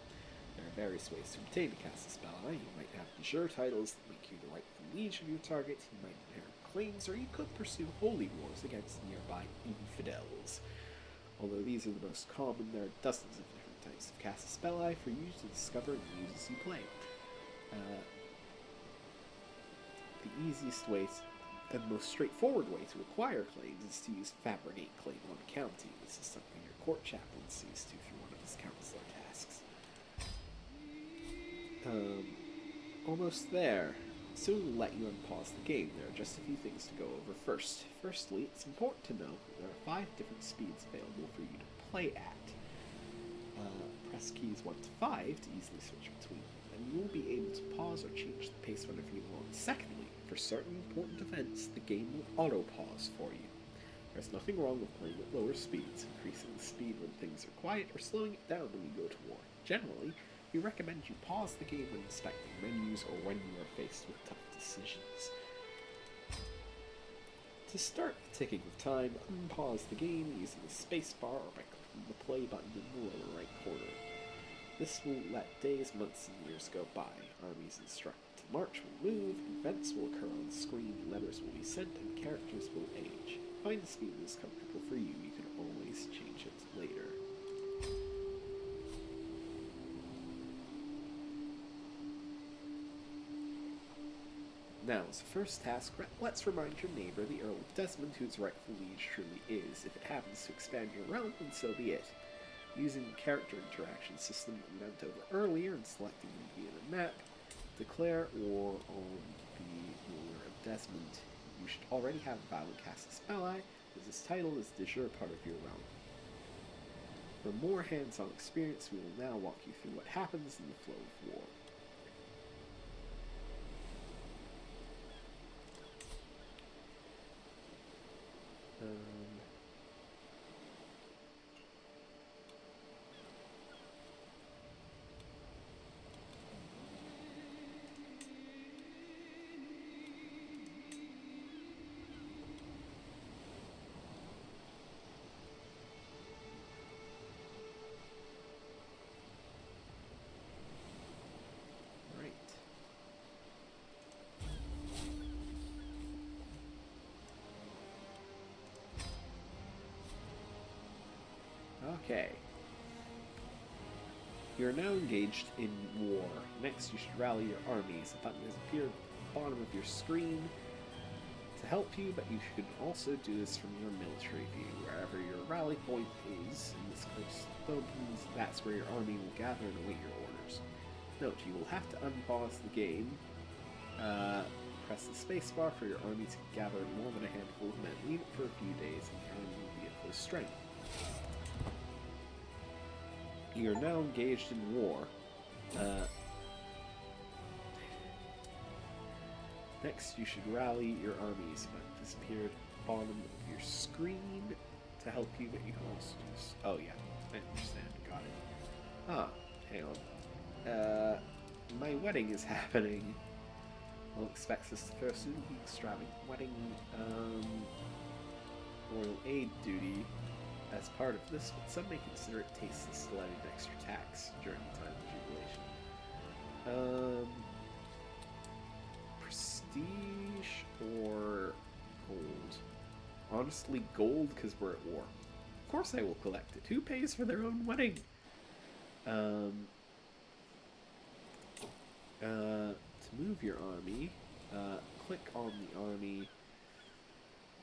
[SPEAKER 1] There are various ways to obtain a cast a spell. You might have de jure titles that make you the rightful liege of your target, you might inherit claims, or you could pursue holy wars against nearby infidels. Although these are the most common, there are dozens of different types of cast a spell for you to discover and use as you play. The easiest way and most straightforward way to acquire claims is to use Fabricate Claim on County. This is something your court chaplain sees to through one of his counselor tasks. Almost there. Soon we'll let you unpause the game. There are just a few things to go over first. Firstly, it's important to know that there are 5 different speeds available for you to play at. Press keys 1 to 5 to easily switch between them, and you will be able to pause or change the pace whenever you want. Secondly, for certain important events, the game will auto-pause for you. There's nothing wrong with playing at lower speeds, increasing the speed when things are quiet, or slowing it down when you go to war. Generally, we recommend you pause the game when inspecting menus or when you are faced with tough decisions. To start the ticking of time, unpause the game using the spacebar or by clicking the play button in the lower right corner. This will let days, months, and years go by. Armies instructed to march will move, events will occur on screen, letters will be sent, and characters will age. Find a speed that is comfortable for you. You can always change it later. Now, as a first task, let's remind your neighbor, the Earl of Desmond, whose rightful liege truly is. If it happens to expand your realm, then so be it. Using the character interaction system that we went over earlier and selecting them via the map, declare war on the ruler of Desmond. You should already have a valid cast a spell as this title is de jure part of your realm. For more hands-on experience, we will now walk you through what happens in the flow of war. Okay. You are now engaged in war. Next, you should rally your armies. A button has appeared at the bottom of your screen to help you, but you should also do this from your military view. Wherever your rally point is, in this case, that's where your army will gather and await your orders. Note, you will have to unpause the game. Press the spacebar for your army to gather more than a handful of men. Leave it for a few days, and your army will be at full strength. You are now engaged in war. Next, you should rally your armies, but disappear at the bottom of your screen to help you, but you can also do this. Oh yeah, I understand, got it. Ah, hang on. My wedding is happening. One expects us to throw soon to be extravagant wedding royal aid duty as part of this, but some may consider it tasteless to levy an extra tax during the time of jubilation. Prestige or gold? Honestly, gold, because we're at war. Of course I will collect it. Who pays for their own wedding? To move your army, click on the army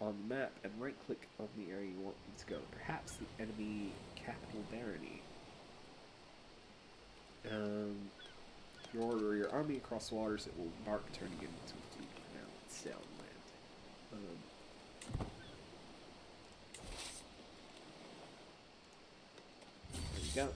[SPEAKER 1] on the map and right-click on the area you want them to go. Perhaps the enemy capital barony. If you order your army across waters, it will embark, turning it into a fleet. Now let's sail on land. There we go.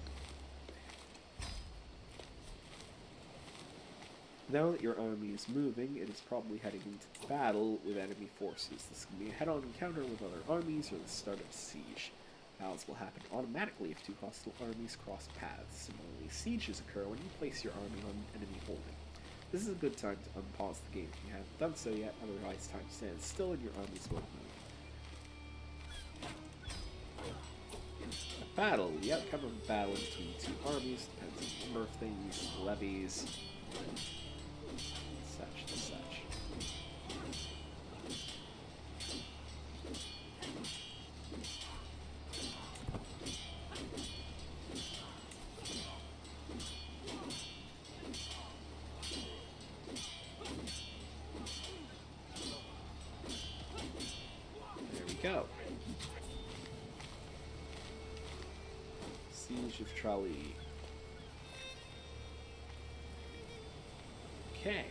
[SPEAKER 1] Now that your army is moving, it is probably heading into battle with enemy forces. This can be a head-on encounter with other armies or the start of a siege. Battles will happen automatically if two hostile armies cross paths. Similarly, sieges occur when you place your army on enemy holding. This is a good time to unpause the game if you haven't done so yet, otherwise time stands still and your armies won't move. A battle. The outcome of a battle between two armies depends on a number of things, levies, such and such. There we go. Siege of Tralee. Okay.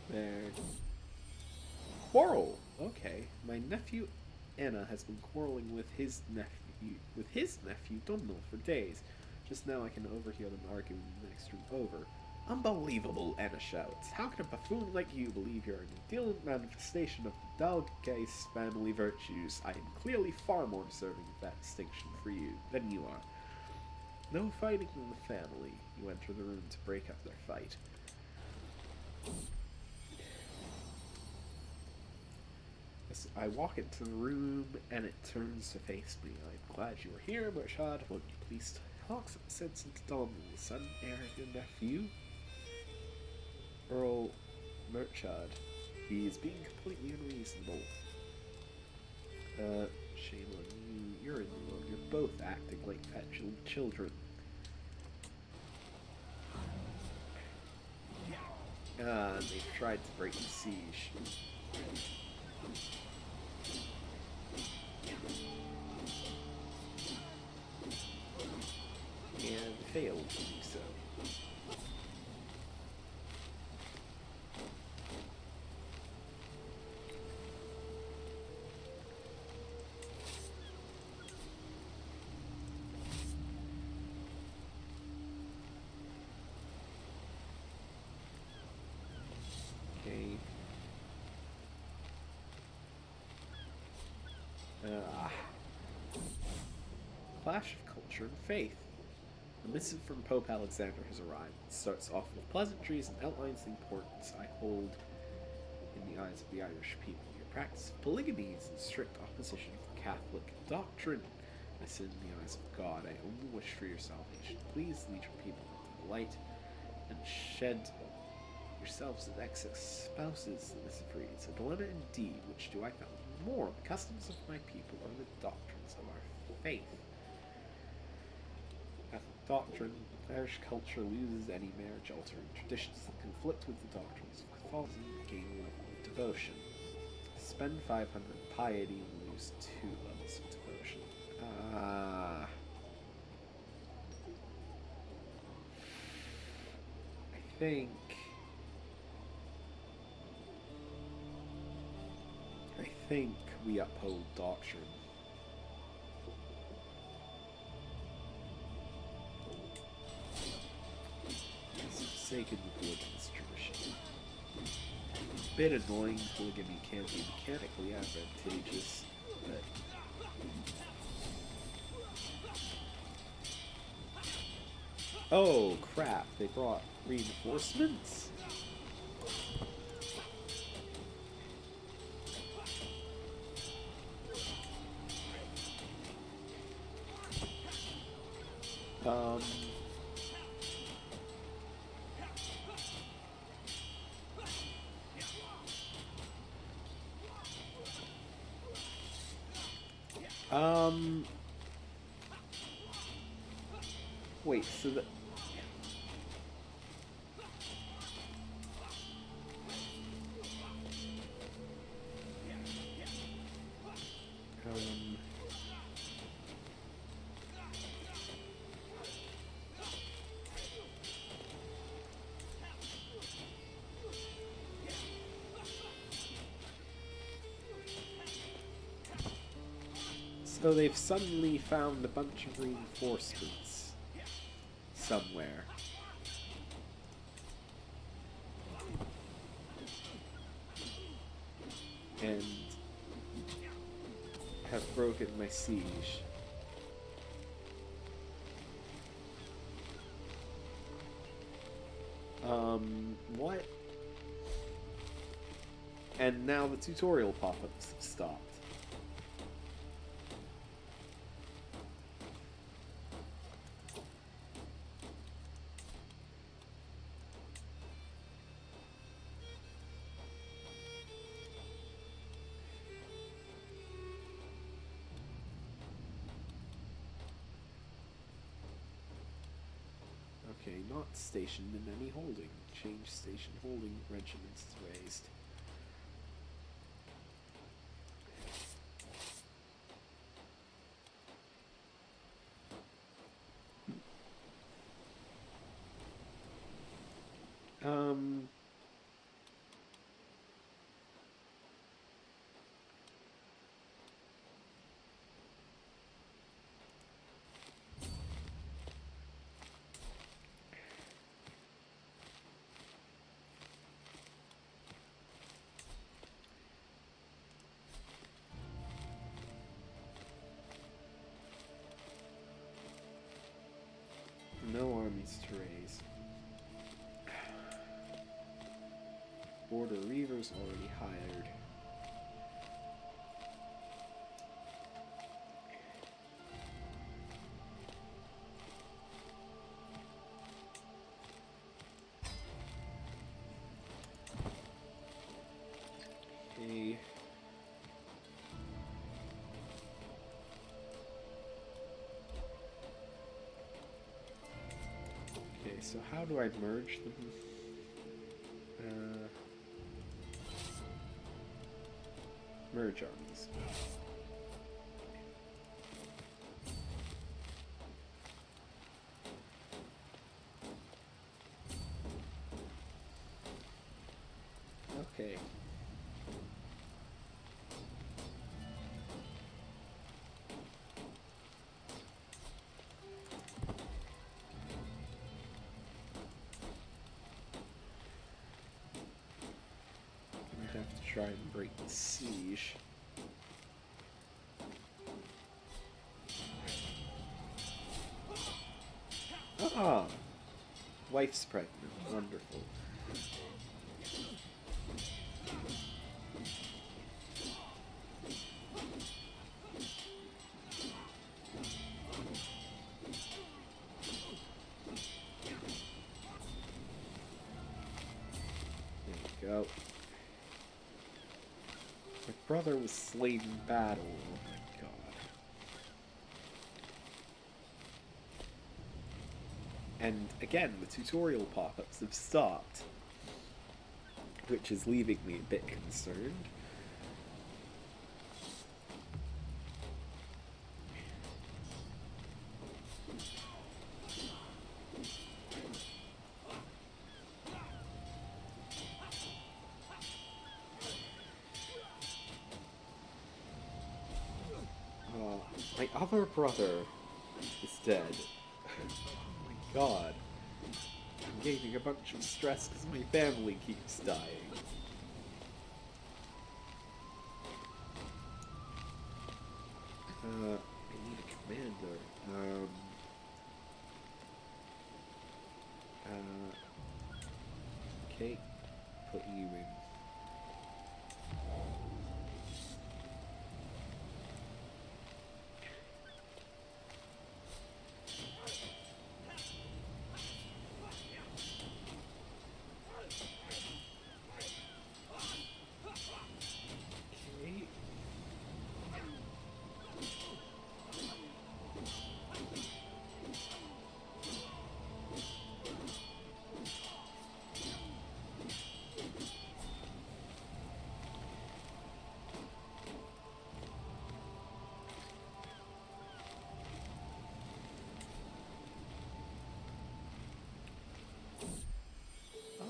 [SPEAKER 1] There. Quarrel. Okay. My nephew Anna has been quarreling with his nephew Domhnall for days. Just now I can overhear them arguing in the next room over. Unbelievable, Anna shouts. How can a buffoon like you believe you're an ideal manifestation of the Dalgeist family virtues? I am clearly far more deserving of that distinction for you than you are. No fighting in the family. You enter the room to break up their fight. As I walk into the room and it turns to face me. I'm glad you are here, Murchad. Won't you please talk some sense into Domhnall, the son heir of your nephew? Earl Murchad. He is being completely unreasonable. Shame on you. You're in the wrong. You're both acting like petulant children. They've tried to break the siege. And failed to do so. Okay. Clash of culture and faith. A missive from Pope Alexander has arrived. It starts off with pleasantries and outlines the importance I hold in the eyes of the Irish people. Your practice of polygamy is in strict opposition to Catholic doctrine. I sin in the eyes of God. I only wish for your salvation. Please lead your people into the light and shed yourselves as ex-spouses, the missive reads. A dilemma indeed, which do I found more the customs of my people or the doctrines of our faith. Catholic doctrine, Irish culture loses any marriage-altering traditions that conflict with the doctrines of Catholicism, gain a level of devotion. Spend 500 piety and lose 2 levels of devotion. I think we uphold doctrine. Forsaken the polygamous tradition. Bit annoying, polygamy can be mechanically advantageous, but Oh, crap. They brought reinforcements? Um... Wait, so the... So they've suddenly found a bunch of reinforcements somewhere. And have broken my siege. What? And now the tutorial pop-ups have stopped. Okay, not stationed in any holding. Change station holding regiments raised. No armies to raise. Border Reavers already hired. Okay. Okay, so how do I merge them? Merge armies. Okay. I have to try and break the siege. Ah! Wife's pregnant. Wonderful. There we go. My brother was slain in battle. Oh my god. And again, the tutorial pop-ups have stopped, which is leaving me a bit concerned. My other brother is dead. Oh my god. I'm gaining a bunch of stress because my family keeps dying. I need a commander. Okay, put you in. Okay.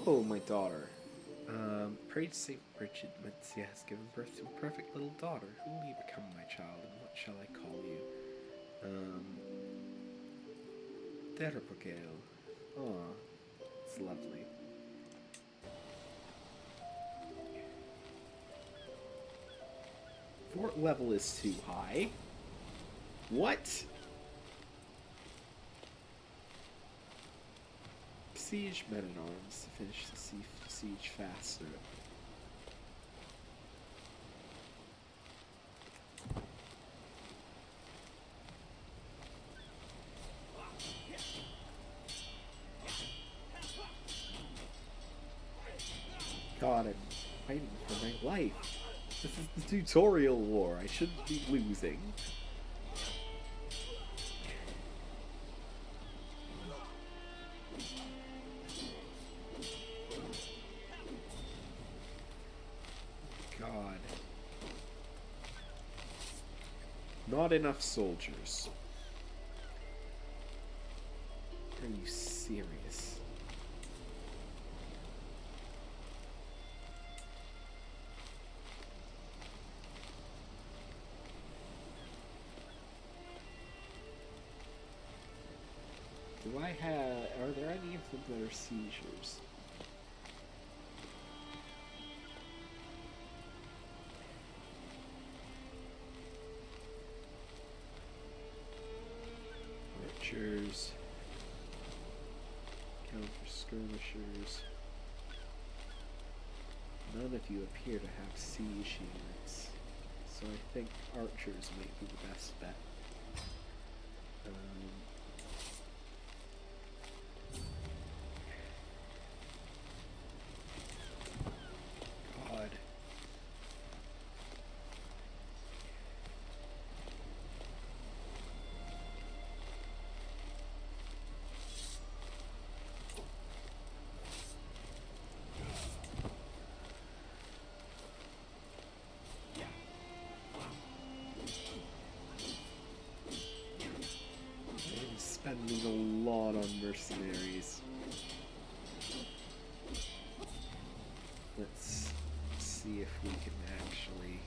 [SPEAKER 1] Oh, my daughter. Pray to Saint Bridget Mencia has given birth to a perfect little daughter. Who will you become, my child, and what shall I call you? Terapagale. Aw, it's lovely. Fort level is too high. What? Siege men-at-arms to finish the siege faster. God, I'm fighting for my life. This is the tutorial war. I shouldn't be losing. God. Not enough soldiers. Are you serious? Do I have... Are there any of them that are seizures? Archers. Counter-skirmishers. None of you appear to have siege units, so I think archers might be the best bet. God. I'm spending a lot on mercenaries. Let's see if we can actually...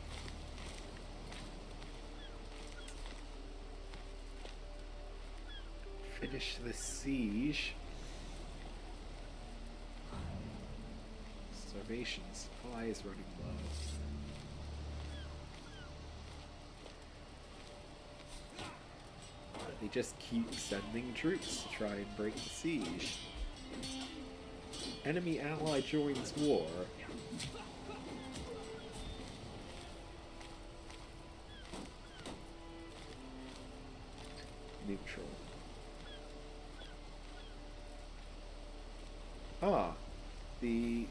[SPEAKER 1] finish the siege. Starvation supply is running low. They just keep sending troops to try and break the siege. Enemy ally joins war. Neutral. Ah, the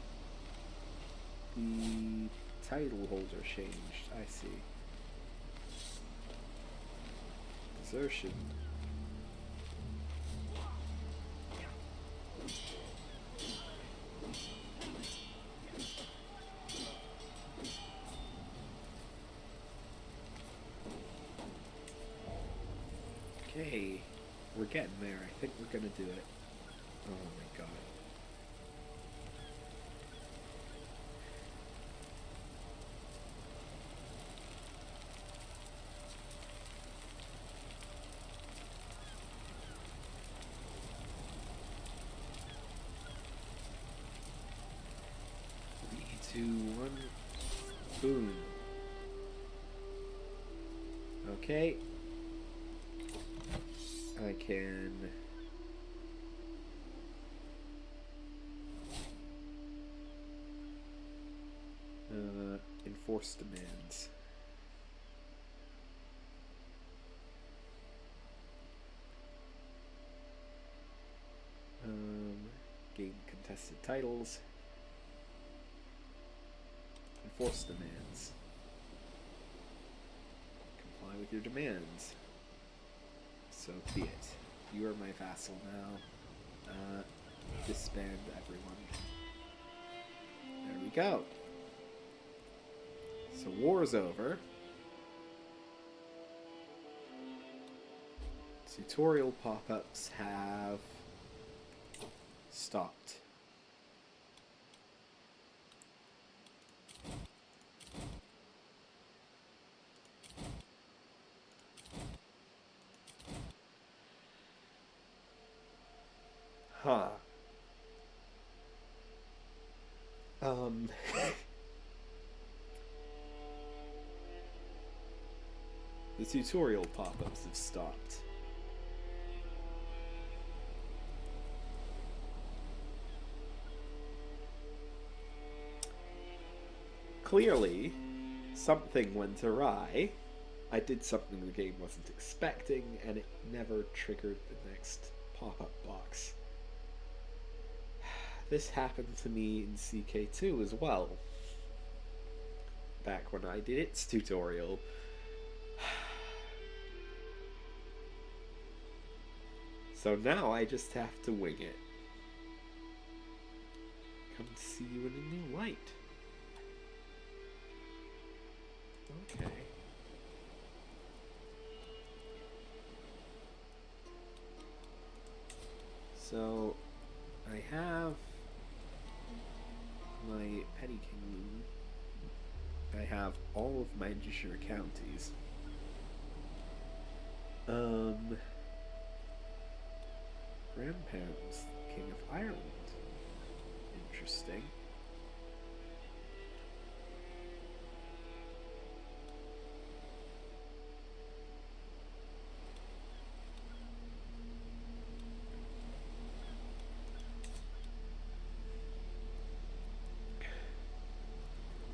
[SPEAKER 1] title holder changed. I see. Desertion. Okay, we're getting there. I think we're gonna do it. Oh my god. Three, 2, 1. Boom. Okay. I can Enforce demands. Gain contested titles. Enforce demands. Comply with your demands. So be it. You are my vassal now. Disband everyone. There we go. So war's over. Tutorial pop-ups have stopped. Huh. The tutorial pop-ups have stopped. Clearly, something went awry. I did something the game wasn't expecting, and it never triggered the next pop-up box. This happened to me in CK2 as well. Back when I did its tutorial. So now I just have to wing it. Come to see you in a new light. Okay. So I have my Petty King. I have all of my Judiciary counties. Grandparent was King of Ireland. Interesting.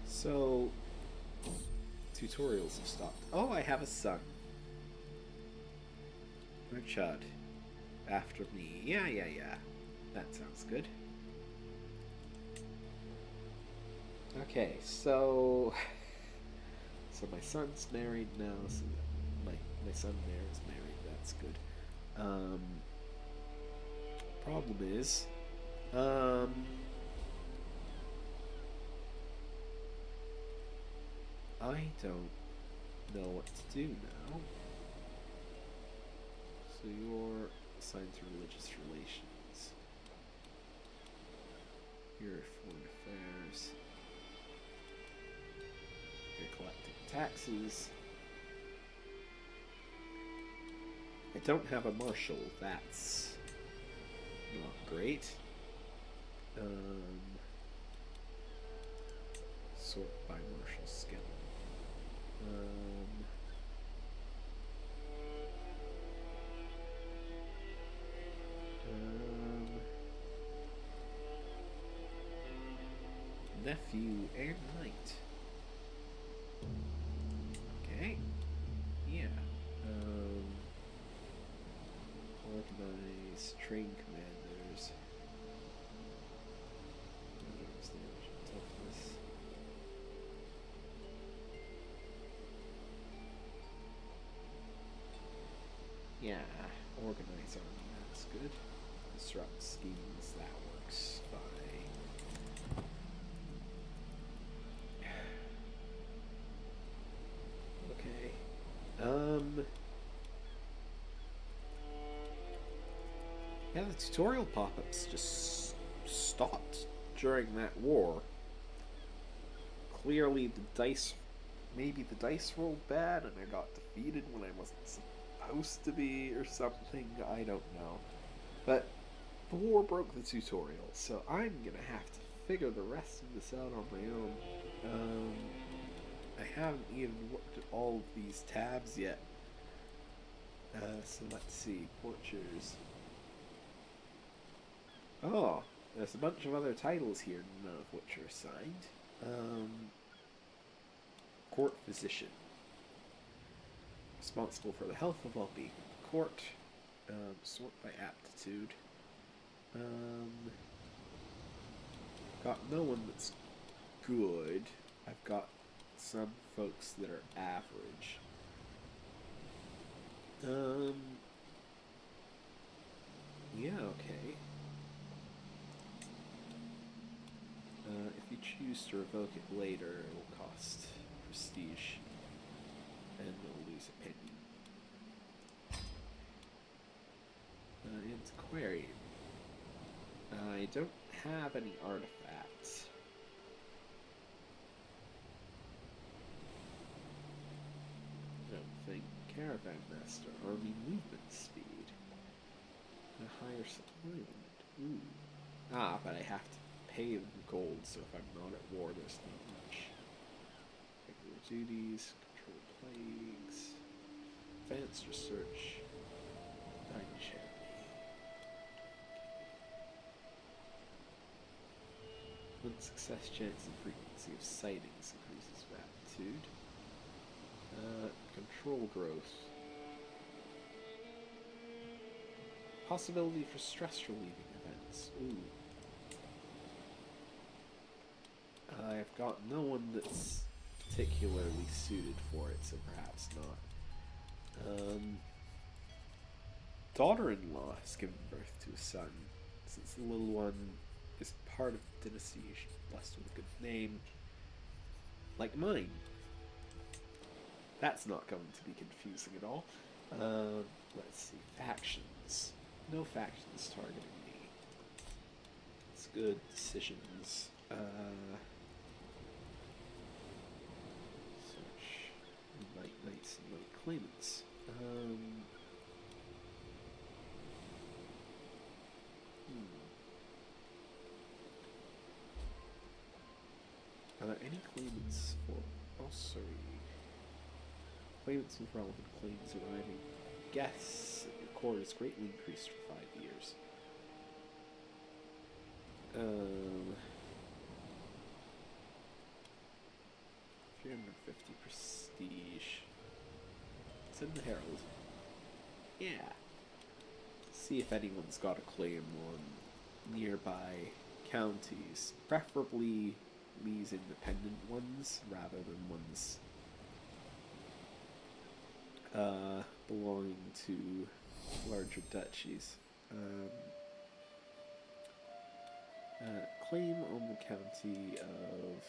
[SPEAKER 1] So, tutorials have stopped. Oh, I have a son. Richard. After me. Yeah. That sounds good. Okay, so my son's married now, so my son there is married, that's good. Problem is, I don't know what to do now. So you're assigned to religious relations. You're foreign affairs. You're collecting taxes. I don't have a marshal, that's not great. Sort by marshal skill. Nephew and knight. Okay. Yeah. Organize, train commanders. Toughness. Yeah, organize army, that's good. Disrupt schemes, that works fine. Okay. Yeah, the tutorial pop-ups just stopped during that war. Clearly the dice, maybe the dice rolled bad and I got defeated when I wasn't supposed to be or something, I don't know. But the war broke the tutorial, so I'm gonna have to figure the rest of this out on my own. I haven't even looked at all of these tabs yet. So let's see, Portures. Oh, there's a bunch of other titles here, none of which are assigned. Court physician. Responsible for the health of well-being of the court. Sort by aptitude. Got no one that's good. I've got some folks that are average. Yeah, okay. If you choose to revoke it later, it will cost prestige, and we'll lose opinion. Antiquarian. I don't have any artifacts. I don't think. Caravan Master, army movement speed. A higher supply limit. Ooh. Ah, but I have to pay them gold, so if I'm not at war, there's not much. Regular duties, control plagues, advanced research, divine charity. One success chance and frequency of sightings increases with aptitude. Control growth. Possibility for stress relieving events. Ooh. I've got no one that's particularly suited for it, so perhaps not. Daughter-in-law has given birth to a son. Since the little one is part of the dynasty, blessed with a good name, like mine. That's not going to be confusing at all. Let's see. Factions. No factions targeting me. It's good. Decisions. Search. Light knights and light claimants. Are there any claimants for... Oh, sorry. Claimants with relevant claims arriving. Guess that your court is greatly increased for 5 years. 350 prestige. It's in the Herald. Yeah. See if anyone's got a claim on nearby counties. Preferably these independent ones rather than ones belonging to larger duchies. Claim on the county of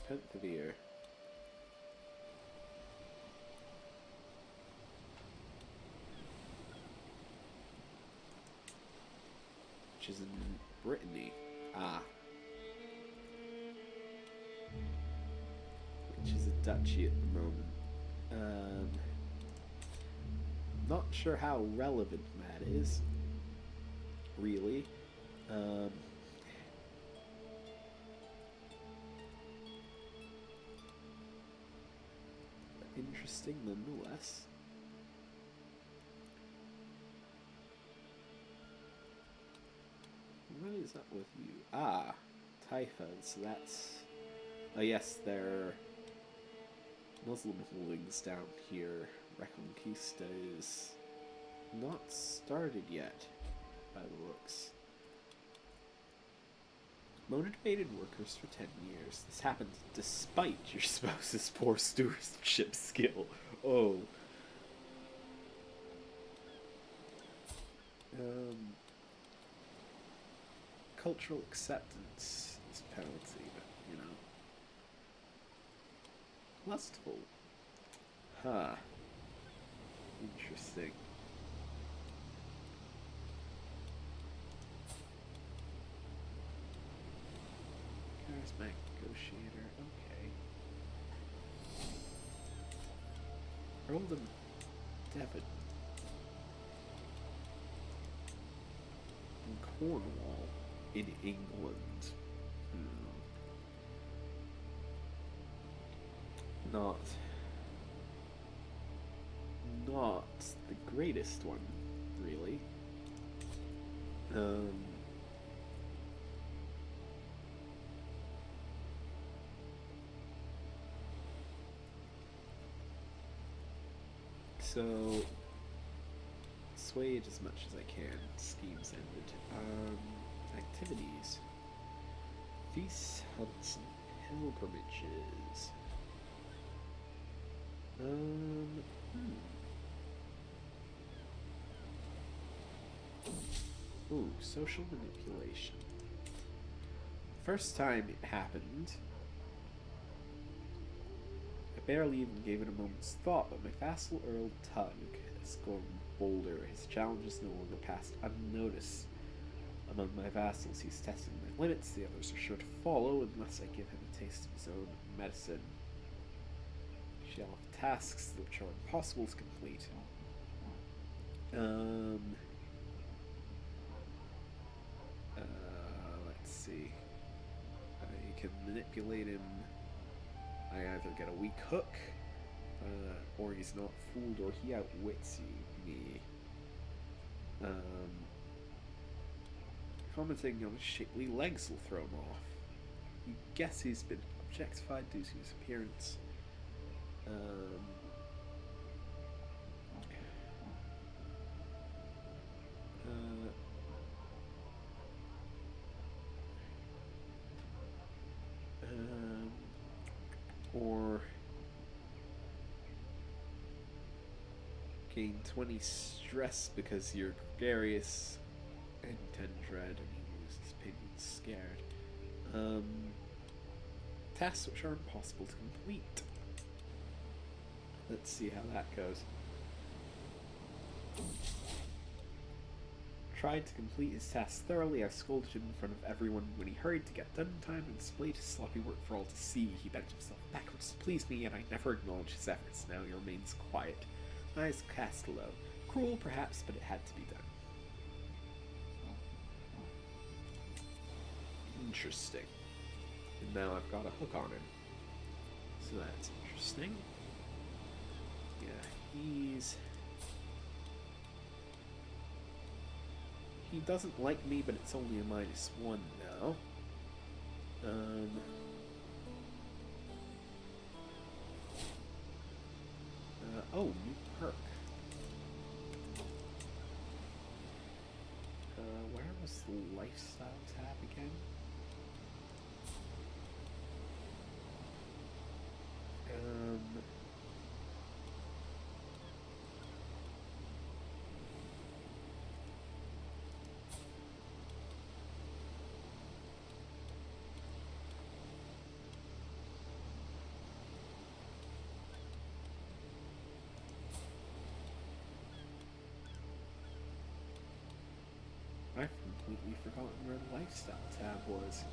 [SPEAKER 1] Pentavere. Which is in Brittany. Ah. Which is a duchy at the moment. Not sure how relevant that is, really. Interesting nonetheless. What is up with you? Ah, Taifa, so that's... Oh yes, they're Muslim holdings down here. Reconquista is not started yet, by the looks. Motivated workers for 10 years. This happened despite your spouse's poor stewardship skill. Oh. Cultural acceptance is penalty, but, you know. Lustful. Huh. Interesting. Charismatic negotiator, okay. Earl of Devon. In Cornwall, in England. Not the greatest one, really. So, swayed as much as I can. Schemes ended. Activities. Feasts, hunts, and pilgrimages. Ooh, social manipulation. First time it happened, I barely even gave it a moment's thought, but my vassal Earl Tug has grown bolder. His challenges no longer passed unnoticed. Among my vassals, he's testing my limits. The others are sure to follow unless I give him a taste of his own medicine. Shall have tasks which are impossible to complete. Let's see. I can manipulate him. I either get a weak hook, or he's not fooled, or he outwits me. Commenting on his shapely legs will throw him off. You guess he's been objectified due to his appearance. Or gain 20 stress because you're gregarious and 10 dread, and he loses pigment scared. Tasks which are impossible to complete. Let's see how that goes. Tried to complete his task thoroughly. I scolded him in front of everyone. When he hurried to get done in time and displayed his sloppy work for all to see, he bent himself backwards to please me, and I never acknowledged his efforts. Now he remains quiet. Eyes cast low. Cruel, perhaps, but it had to be done. Interesting. And now I've got a hook on him. So that's interesting. Yeah, he doesn't like me, but it's only a -1 now. Oh, new perk. Where was the lifestyle tab again? I've completely forgotten where the lifestyle tab was.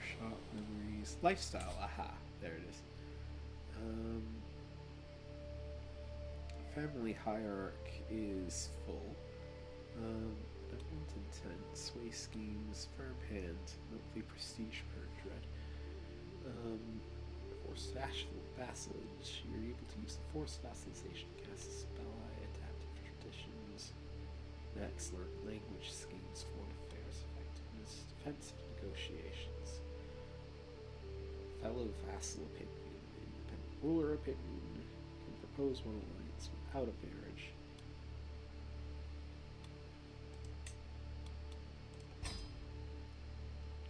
[SPEAKER 1] Shop memories. Lifestyle, aha, there it is. Family hierarch is full. Benevolent intent, sway schemes, firm hand, monthly prestige per dread. Forced vassalage. You're able to use the forced vassalization to cast a spell by adaptive traditions. Next, learn language schemes, foreign affairs, effectiveness, defensive negotiations. Fellow vassal opinion, independent ruler opinion, can propose one alliance without a marriage.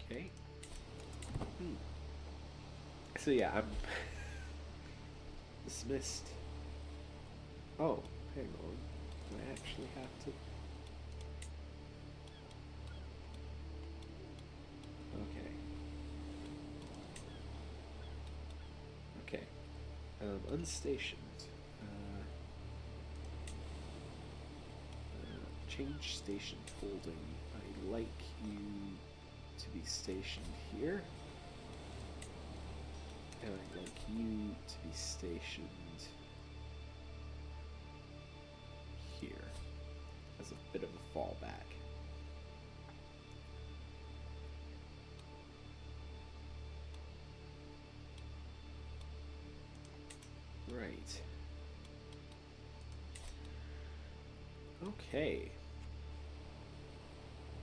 [SPEAKER 1] Okay. So yeah, I'm dismissed. Oh, hang on. Do I actually have to? Okay. Unstationed. Change station holding. I'd like you to be stationed here. And I'd like you to be stationed here as a bit of a fallback. Right. Okay.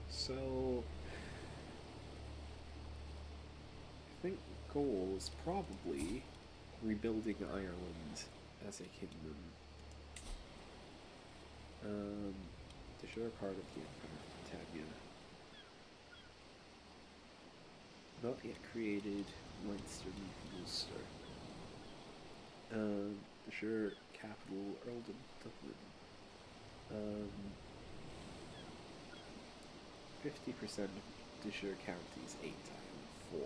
[SPEAKER 1] So I think the goal is probably rebuilding Ireland as a kingdom. To share part of the Empire of Britannia. Not yet created Leinster and Ulster. The sure capital Earldom Dublin. 50% of the sure counties 8 times 4.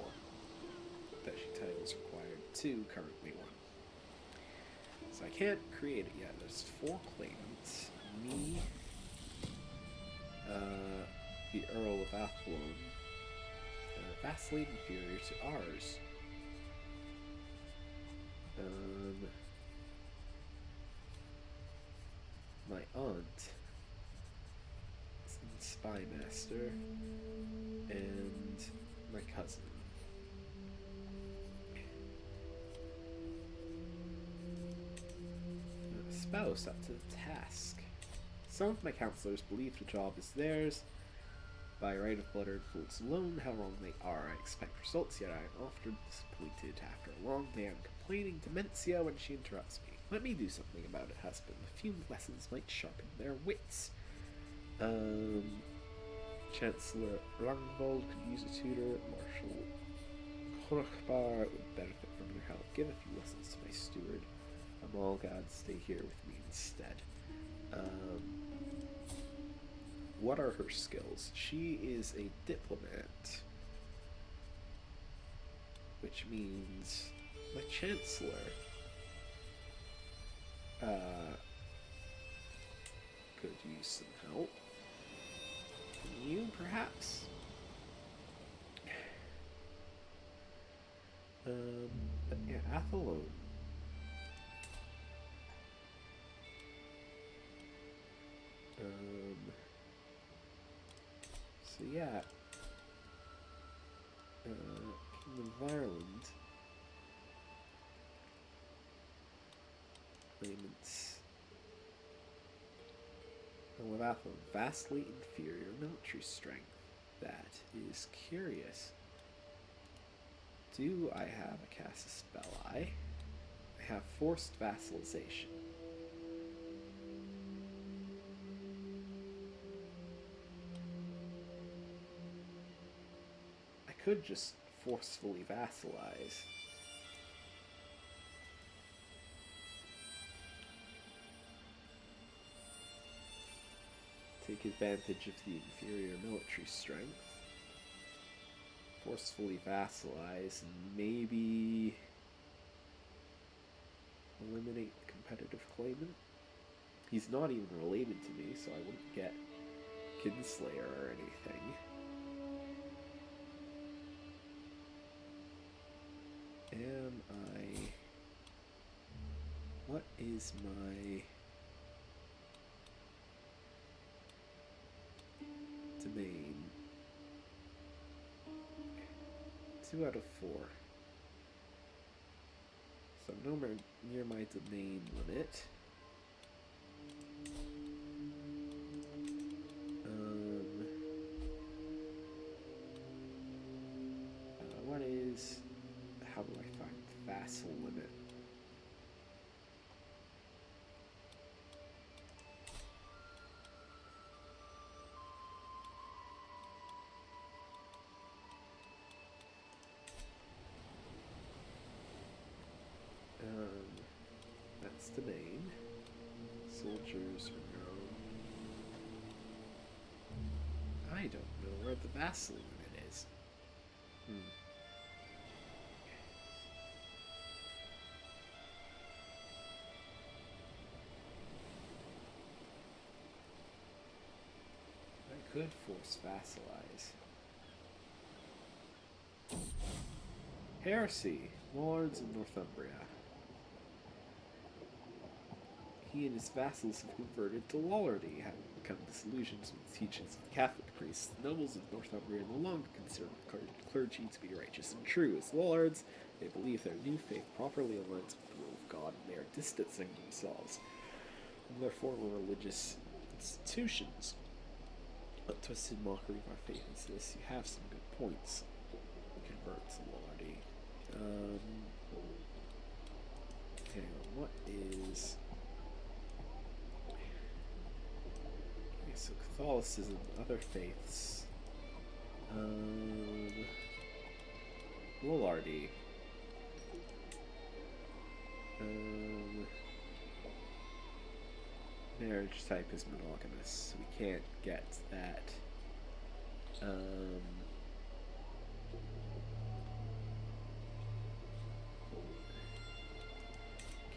[SPEAKER 1] Duchy titles required 2, currently 1. So I can't create it yet. There's 4 claimants. Me, the Earl of Athlone, vastly inferior to ours. My aunt is in Spy Master, and my cousin. Spouse up to the task. Some of my counselors believe the job is theirs by right of blood or influence alone. How wrong they are. I expect results, yet I am often disappointed. After a long day, I'm complaining to Mencia when she interrupts me. Let me do something about it, husband. A few lessons might sharpen their wits. Chancellor Rangvold could use a tutor. Marshal Hochbar would benefit from your help. Give a few lessons to my steward. Amalgad, stay here with me instead. What are her skills? She is a diplomat, which means my chancellor could use some help. Can you, perhaps? But yeah, Athlone. So yeah, Kingdom of Ireland claimants with Athlone, vastly inferior military strength. That is curious. Do I have a cast a spell eye? I have forced vassalization. Could just forcefully vassalize. Take advantage of the inferior military strength. Forcefully vassalize and maybe eliminate the competitive claimant. He's not even related to me, so I wouldn't get Kinslayer or anything. Am I... What is my... domain? 2 out of 4. So I'm nowhere near my domain limit. What is... How do I find the vassal limit? That's the main. Soldiers are no. I don't know where the vassal limit is. I could force vassalize. Heresy, lords of Northumbria. He and his vassals have converted to Lollardy, having become disillusioned with the teachings of the Catholic priests. The nobles of Northumbria no longer consider the clergy to be righteous and true. As Lollards, they believe their new faith properly aligns with the will of of God, and they are distancing themselves from their former religious institutions. What twisted mockery of our faith is this? You have some good points. Convert to Lordy. Hang on, what is... Okay, so Catholicism, other faiths. Lordy. Marriage type is monogamous. We can't get that.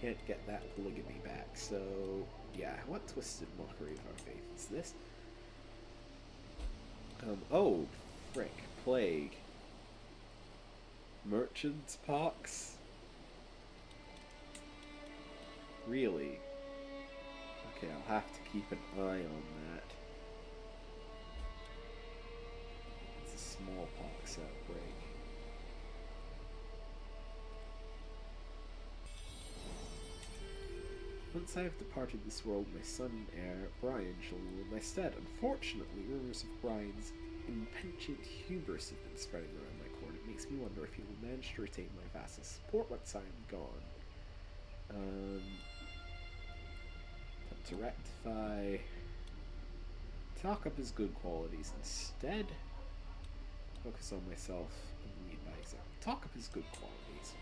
[SPEAKER 1] Can't get that polygamy back. So, yeah. What twisted mockery of our faith is this? Oh, frick. Plague. Merchant's pox? Really? Okay, I'll have to keep an eye on that. It's a smallpox outbreak. Once I have departed this world, my son and heir, Brian, shall rule in my stead. Unfortunately, rumors of Brian's impenitent hubris have been spreading around my court. It makes me wonder if he will manage to retain my vassal support once I am gone. To rectify, talk up his good qualities instead. Focus on myself and lead by example. Talk up his good qualities.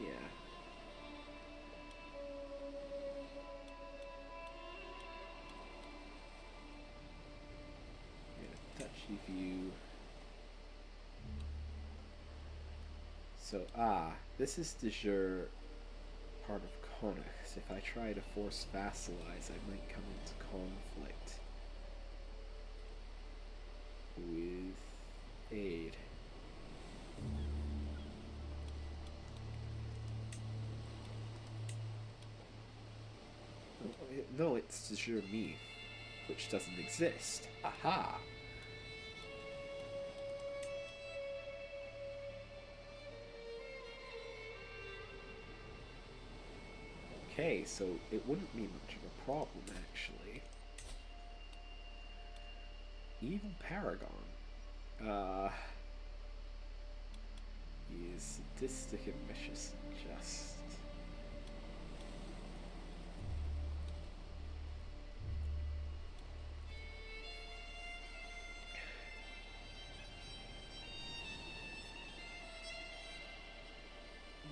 [SPEAKER 1] Yeah. Touchy view. So, this is de jure part of Connacht. If I try to force vassalize, I might come into conflict with aid. No, it's de jure me, which doesn't exist. Aha! Okay, so it wouldn't be much of a problem, actually. Evil Paragon. He is sadistic and vicious and just.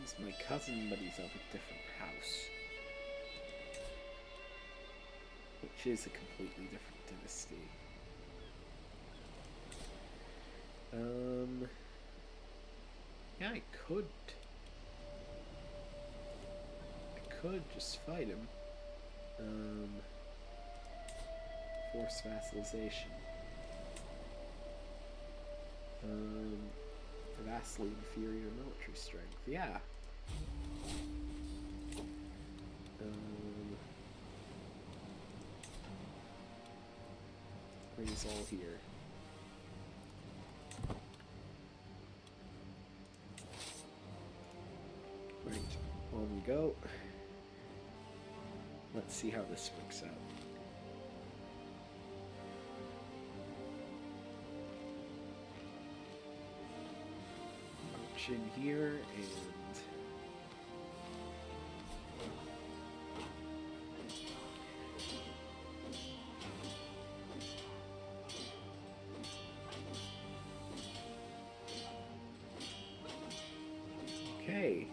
[SPEAKER 1] He's my cousin, but he's of a different house. Which is a completely different dynasty. Yeah, I could just fight him. Force vassalization. Vastly inferior military strength. Yeah. Raise all here. Right, on we go. Let's see how this works out. March in here and okay.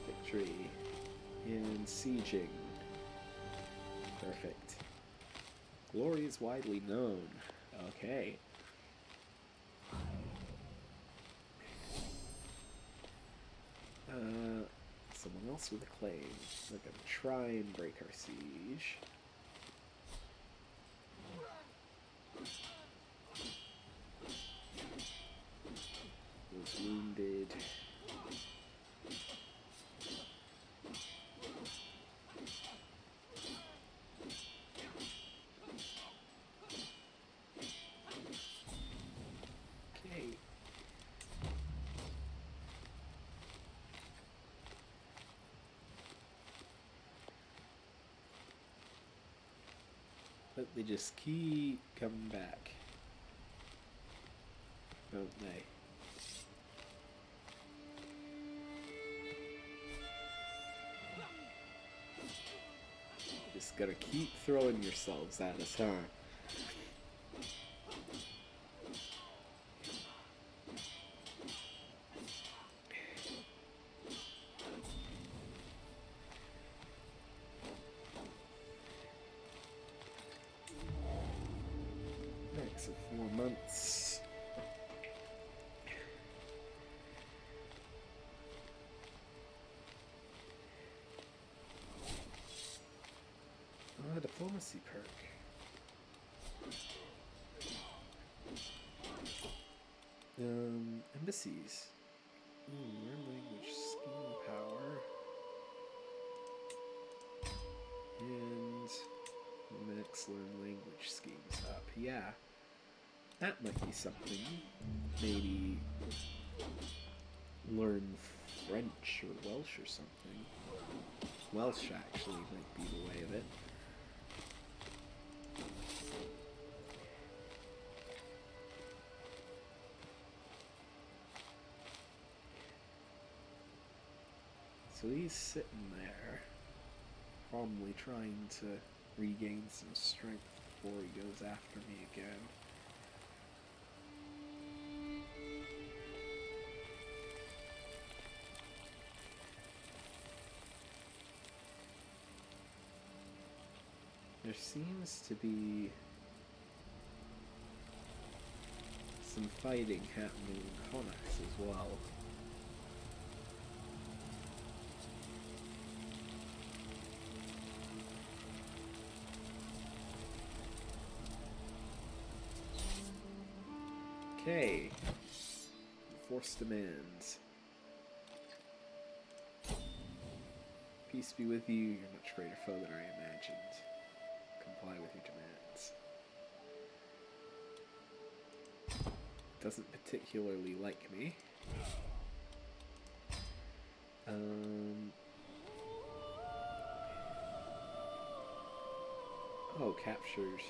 [SPEAKER 1] Victory in sieging. Perfect. Glory is widely known. Okay. Someone else with a claim. They're gonna try and break our siege. Was wounded. But they just keep coming back, don't they? Just gotta keep throwing yourselves at us, huh? Max of 4 months. Diplomacy perk. Embassies. Learn language scheme power. And max learn language schemes up. Yeah. That might be something. Maybe learn French or Welsh or something. Welsh actually might be the way of it. So he's sitting there, probably trying to regain some strength before he goes after me again. There seems to be some fighting happening in Connacht as well. Okay. Force demands. Peace be with you, you're a much greater foe than I imagined. Comply with your demands. Doesn't particularly like me. Oh, captured.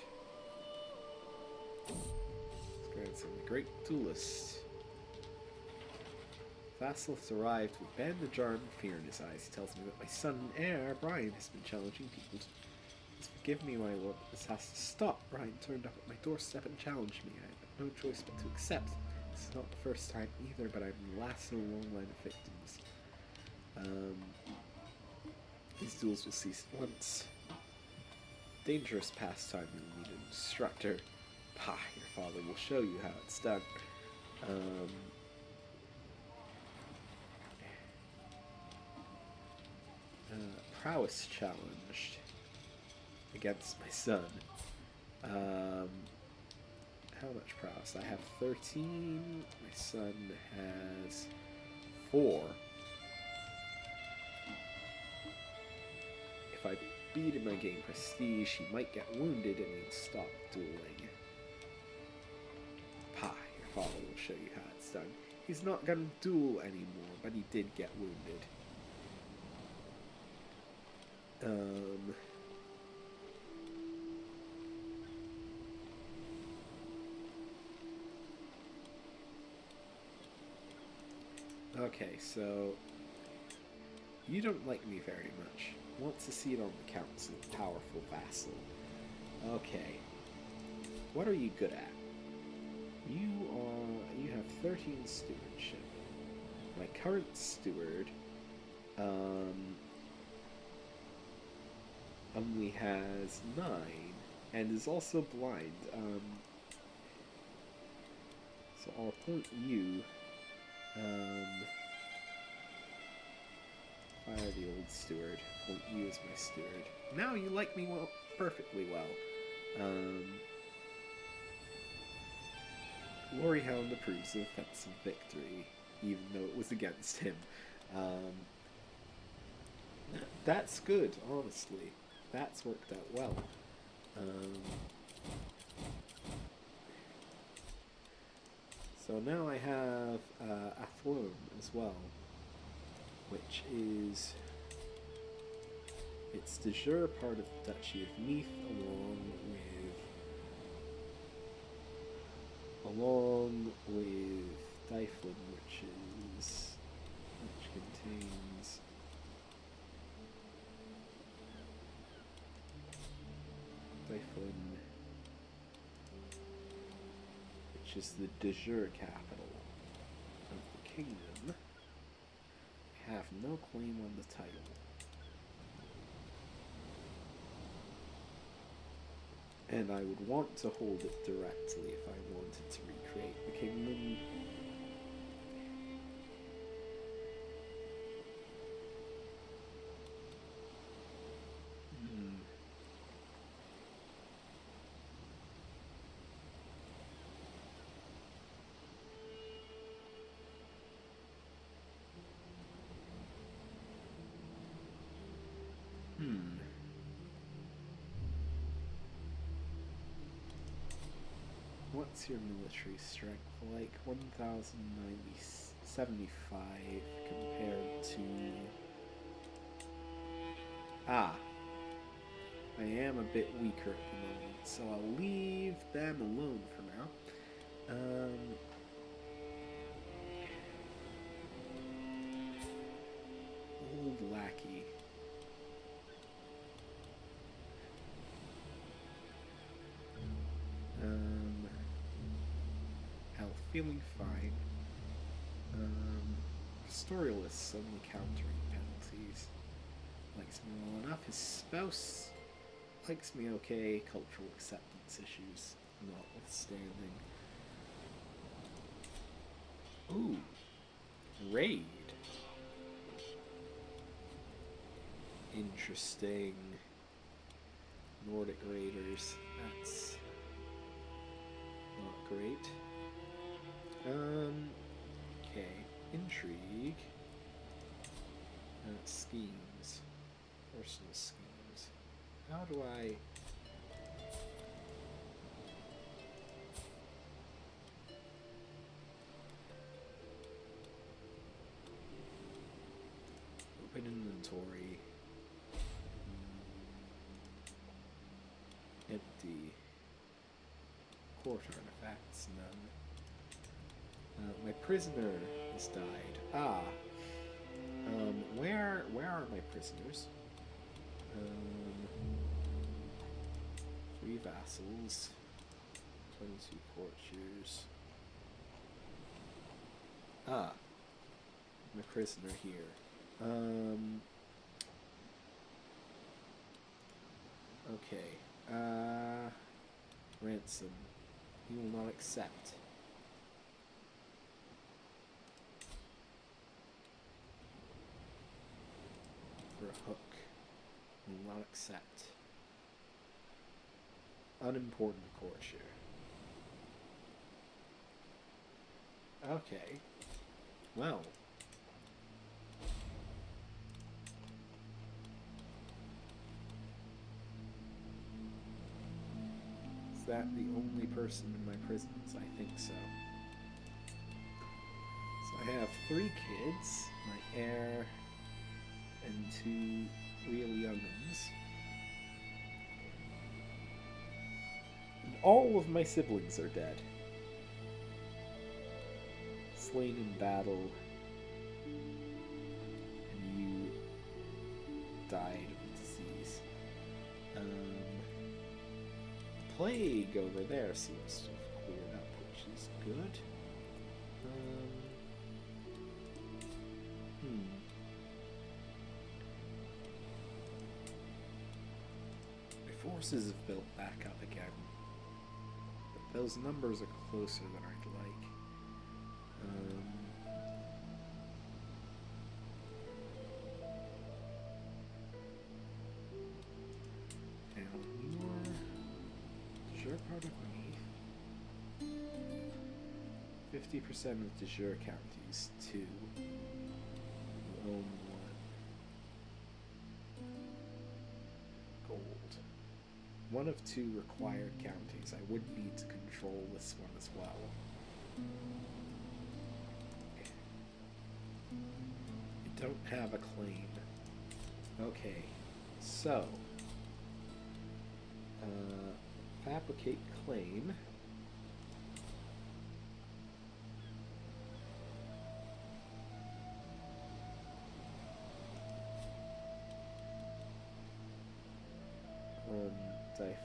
[SPEAKER 1] Grandson, the great duelist. Vassal has arrived with bandage arm and fear in his eyes. He tells me that my son and heir, Brian, has been challenging people. Please forgive me, my lord, but this has to stop. Brian turned up at my doorstep and challenged me. I had no choice but to accept. This is not the first time either, but I'm the last in a long line of victims. These duels will cease at once. Dangerous pastime, you'll need an instructor. Pah, your father will show you how it's done. Prowess challenged against my son. How much prowess? I have 13. My son has 4. If I beat him, I gain prestige. He might get wounded and he'd stop dueling. Pa, your father will show you how it's done. He's not gonna duel anymore, but he did get wounded. Okay, so you don't like me very much. Wants a seat on the council, powerful vassal. Okay. What are you good at? You have 13 stewardship. My current steward only has 9 and is also blind. So I'll appoint you. Fire the old steward. Appoint you as my steward. Now you like me well, perfectly well. Glory Hound approves of offensive victory, even though it was against him. That's good, honestly. That's worked out well. So now I have Athlone as well, which is... it's de jure part of the Duchy of Meath, along with along with Dyflin, which contains Dyflin, which is the de jure capital of the kingdom. I have no claim on the title. And I would want to hold it directly if I wanted to recreate the kingdom. What's your military strength like? 1,075 compared to... I am a bit weaker at the moment, so I'll leave them alone for now. Old lackey. Health, feeling fine. Pastoralists only countering penalties. Likes me well enough. His spouse likes me okay. Cultural acceptance issues notwithstanding. Ooh. Raid. Interesting. Nordic raiders. That's not great. Okay. Intrigue. Schemes. Personal schemes. How do I... Open inventory. Empty. Court artifacts, none. My prisoner has died. Where are my prisoners? 3 vassals. 22 courtiers. My prisoner here. Okay. Ransom. He will not accept. For a hook. He will not accept. Unimportant courtier. Okay. Well. Is that the only person in my prisons? I think so. So I have 3 kids, my heir, and 2 real young'uns. And all of my siblings are dead. Slain in battle. And you died of disease. Plague over there seems to have cleared up, which is good. My forces have built back up again, but those numbers are closer than I'd like. Part of me. 50% of de jure counties, 2. You own 1. Gold. 1 of 2 required counties. I would need to control this one as well. You don't have a claim. Okay, so fabricate claim. Typhon.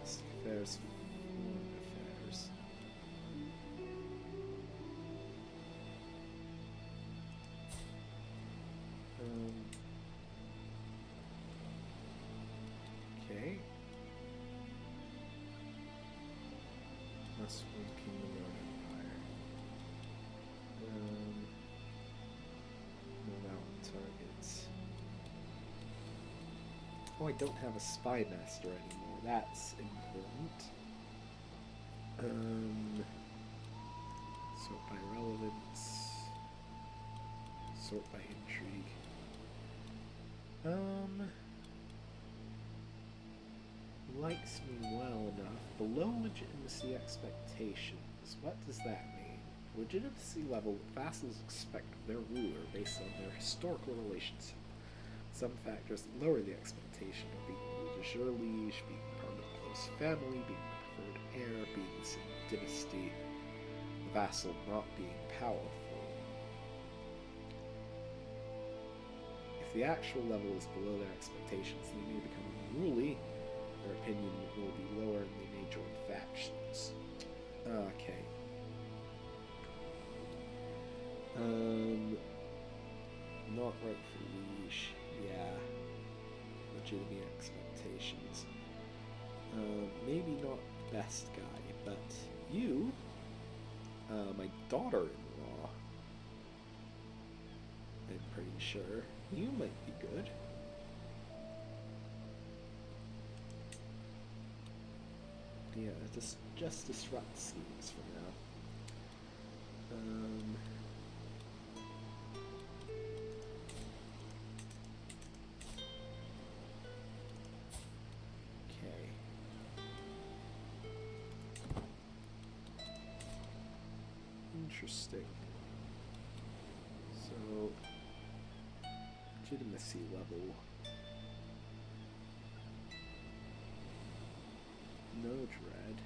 [SPEAKER 1] Domestic affairs, foreign affairs. Okay. Must win Kingdom or Empire. No mountain targets. Oh, I don't have a spy master anymore. That's important. Sort by relevance. Sort by intrigue. Likes me well enough. Below legitimacy expectations. What does that mean? Legitimacy level vassals expect of their ruler based on their historical relationship. Some factors lower the expectation of being ruled as your liege, being part of a close family, being the preferred heir, being the same dynasty, the vassal not being powerful. If the actual level is below their expectations, they may become unruly. Their opinion will be lower and they may join factions. Okay. Not right for liege. Yeah. Legitimate expectations. Maybe not the best guy, but you, my daughter-in-law, I'm pretty sure you might be good. Yeah, just disrupt schemes for now. Okay. Interesting. So, legitimacy level. No dread.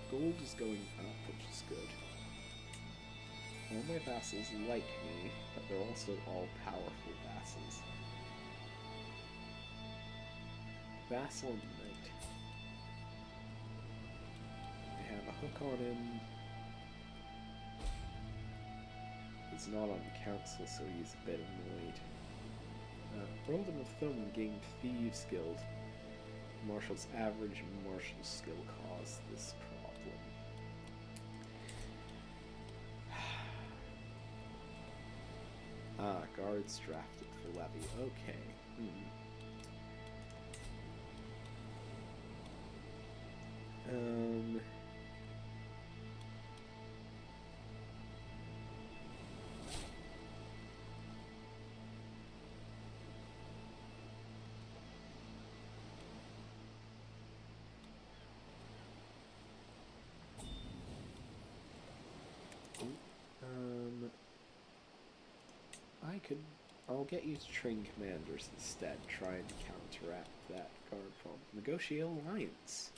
[SPEAKER 1] Gold is going up, which is good. All my vassals like me, but they're also all powerful vassals. Vassal Knight. I have a hook on him. He's not on the council, so he's a bit annoyed. Earldom of Thumb gained Thieves Guild. Marshal's average martial skill caused this problem. Guards drafted for levy. Okay. I'll get you to train commanders instead, try and counteract that guard problem. Negotiate alliance.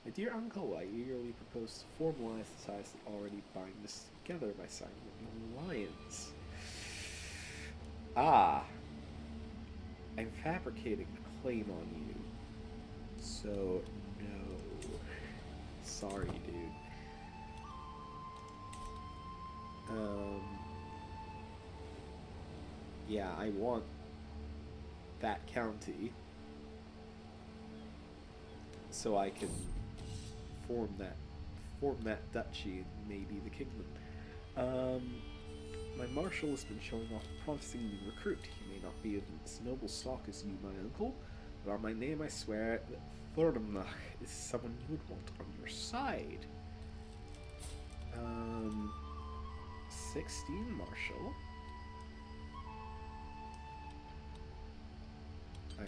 [SPEAKER 1] My dear uncle, I eagerly propose to formalize the ties that already bind us together by signing an alliance. Ah! I'm fabricating a claim on you. So, no. Sorry, dude. Yeah, I want that county so I can form that duchy and maybe the kingdom. My marshal has been showing off a promising new recruit. He may not be of as noble stock as you, my uncle, but on my name I swear that Thordamnach is someone you would want on your side. 16 marshal.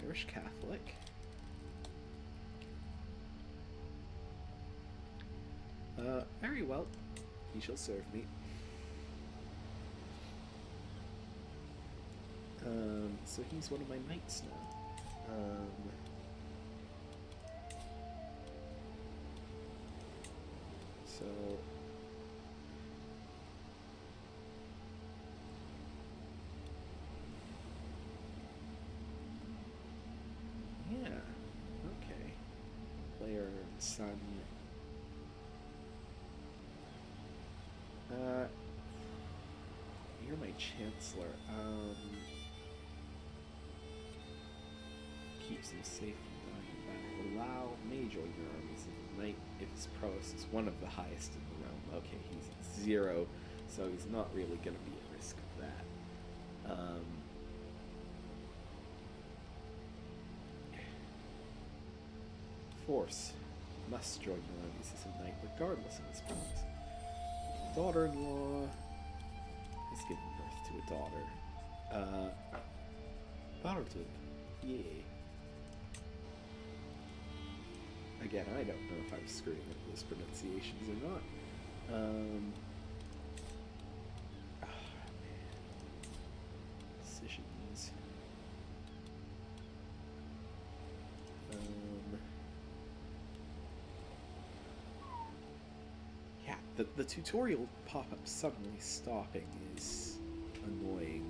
[SPEAKER 1] Irish Catholic. Very well. He shall serve me. So he's one of my knights now. son. You're my chancellor. Keeps him safe from dying in battle. Allow may join your armies of the knight if his prowess is one of the highest in the realm. Okay, he's at 0, so he's not really going to be at risk of that. Force must join your armies as a knight regardless of his prowess. Daughter-in-law has given birth to a daughter. Bartub. Yay. Again, I don't know if I'm screwing up those pronunciations or not. Man. Decisions. Yeah, the tutorial pop-up suddenly stopping is annoying.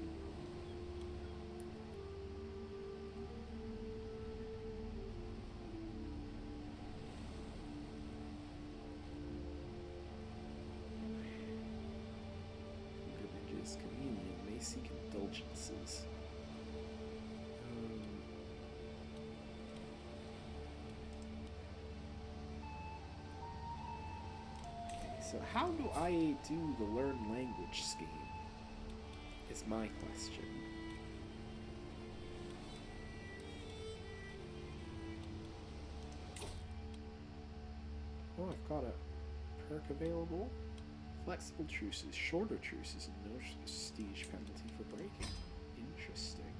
[SPEAKER 1] Religious communion may seek indulgences. So how do I do the learn language scheme, is my question. Oh, I've got a perk available. Flexible truces, shorter truces, and no prestige penalty for breaking. Interesting.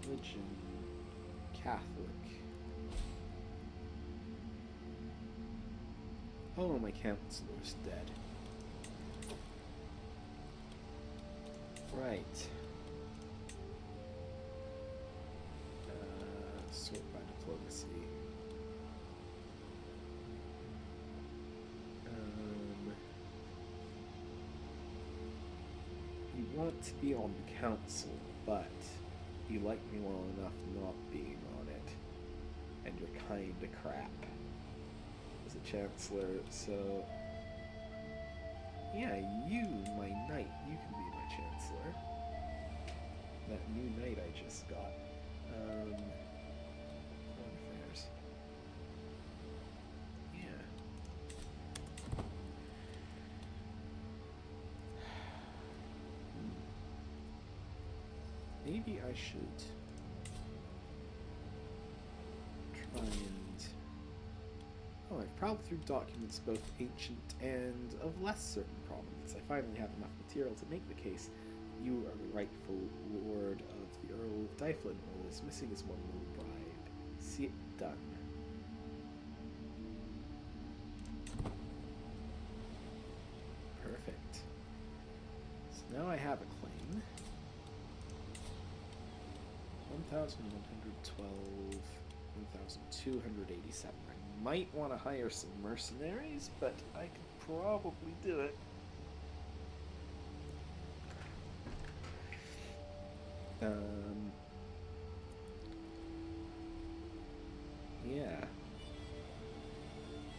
[SPEAKER 1] Religion, Catholic. Oh, my counselor's dead. Right. Sort by diplomacy. You want to be on the council, but you like me well enough not being on it, and you're kinda crap as a chancellor, so yeah, you, my knight, you can be my chancellor. That new knight I just got. Foreign affairs. Yeah. Maybe I should try and... Oh, I've prowled through documents both ancient and of less certain provenance. I finally have enough material to make the case you are the rightful lord of the Earl of Dyflin. All is missing is one little bride. See it done. Perfect. So now I have a claim. 1,112, 1,287. I might want to hire some mercenaries, but I could probably do it. Yeah.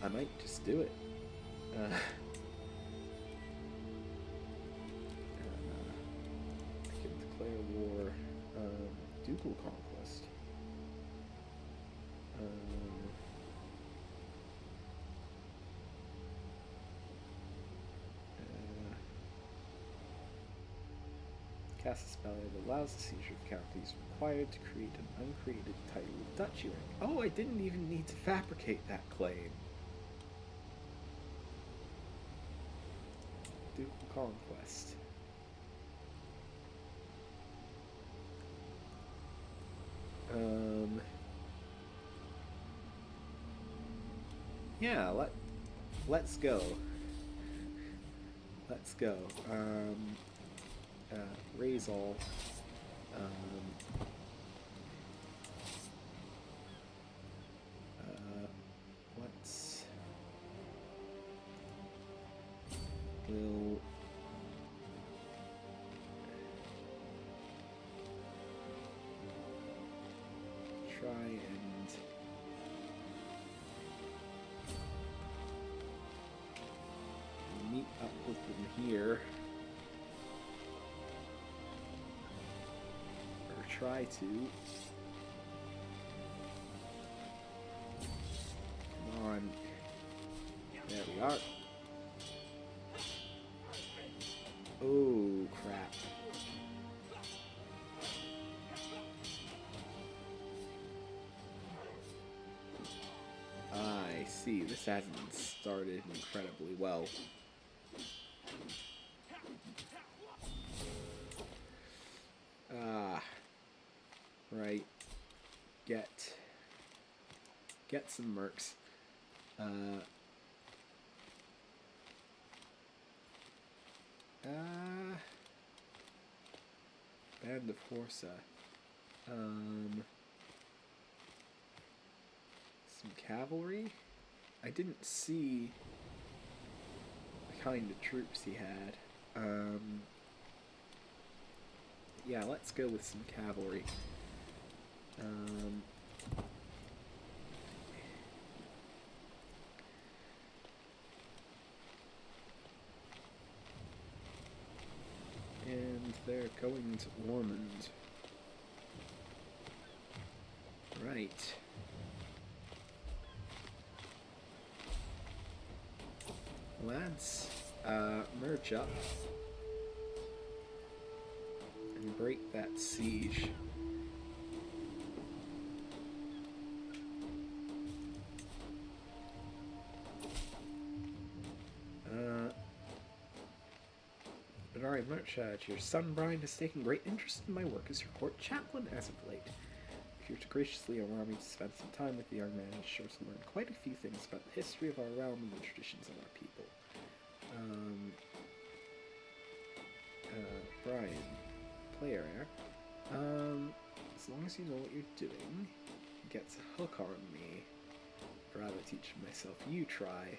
[SPEAKER 1] I might just do it. I can declare war. Ducal conquest. Cast a spell that allows the seizure of counties required to create an uncreated title of duchy rank. Oh, I didn't even need to fabricate that claim. Ducal conquest. Yeah, let's go. Let's go. raise all. Let's... We'll... try and meet up with them here. Or try to. Come on. There we are. Oh, crap. I see. This hasn't started incredibly well. Right. Get some mercs. Band of Horsa. Some cavalry? I didn't see the kind of troops he had. Yeah, let's go with some cavalry. And they're going to Ormond. Right. Lads, merge up and break that siege. But alright, Murchad, your son Brian has taken great interest in my work as your court chaplain as of late. If you're to graciously allow me to spend some time with the young man, he's sure to learn quite a few things about the history of our realm and the traditions of our people. Brian, player air. As long as you know what you're doing, he gets a hook on me. I'd rather teach him myself. You try.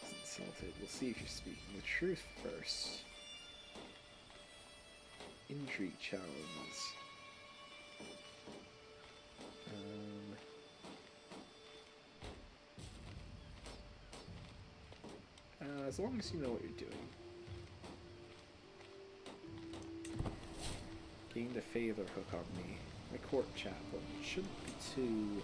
[SPEAKER 1] He's insulted. We'll see if you're speaking the truth first. Intrigue challenge. As long as you know what you're doing. Gained a favor hook on me. My court chaplain shouldn't be too...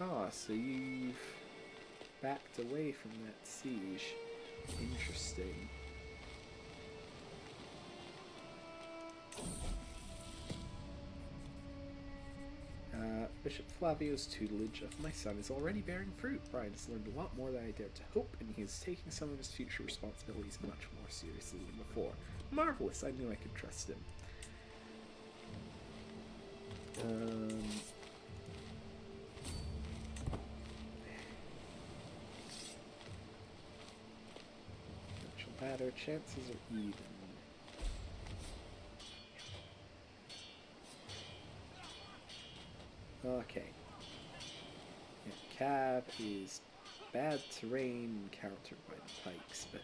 [SPEAKER 1] Ah, so you've backed away from that siege. Interesting. Bishop Flavio's tutelage of my son is already bearing fruit. Brian has learned a lot more than I dared to hope, and he is taking some of his future responsibilities much more seriously than before. Marvelous, I knew I could trust him. Potential batter, chances are even. Okay. Yeah, Cav is bad terrain countered by the pikes, but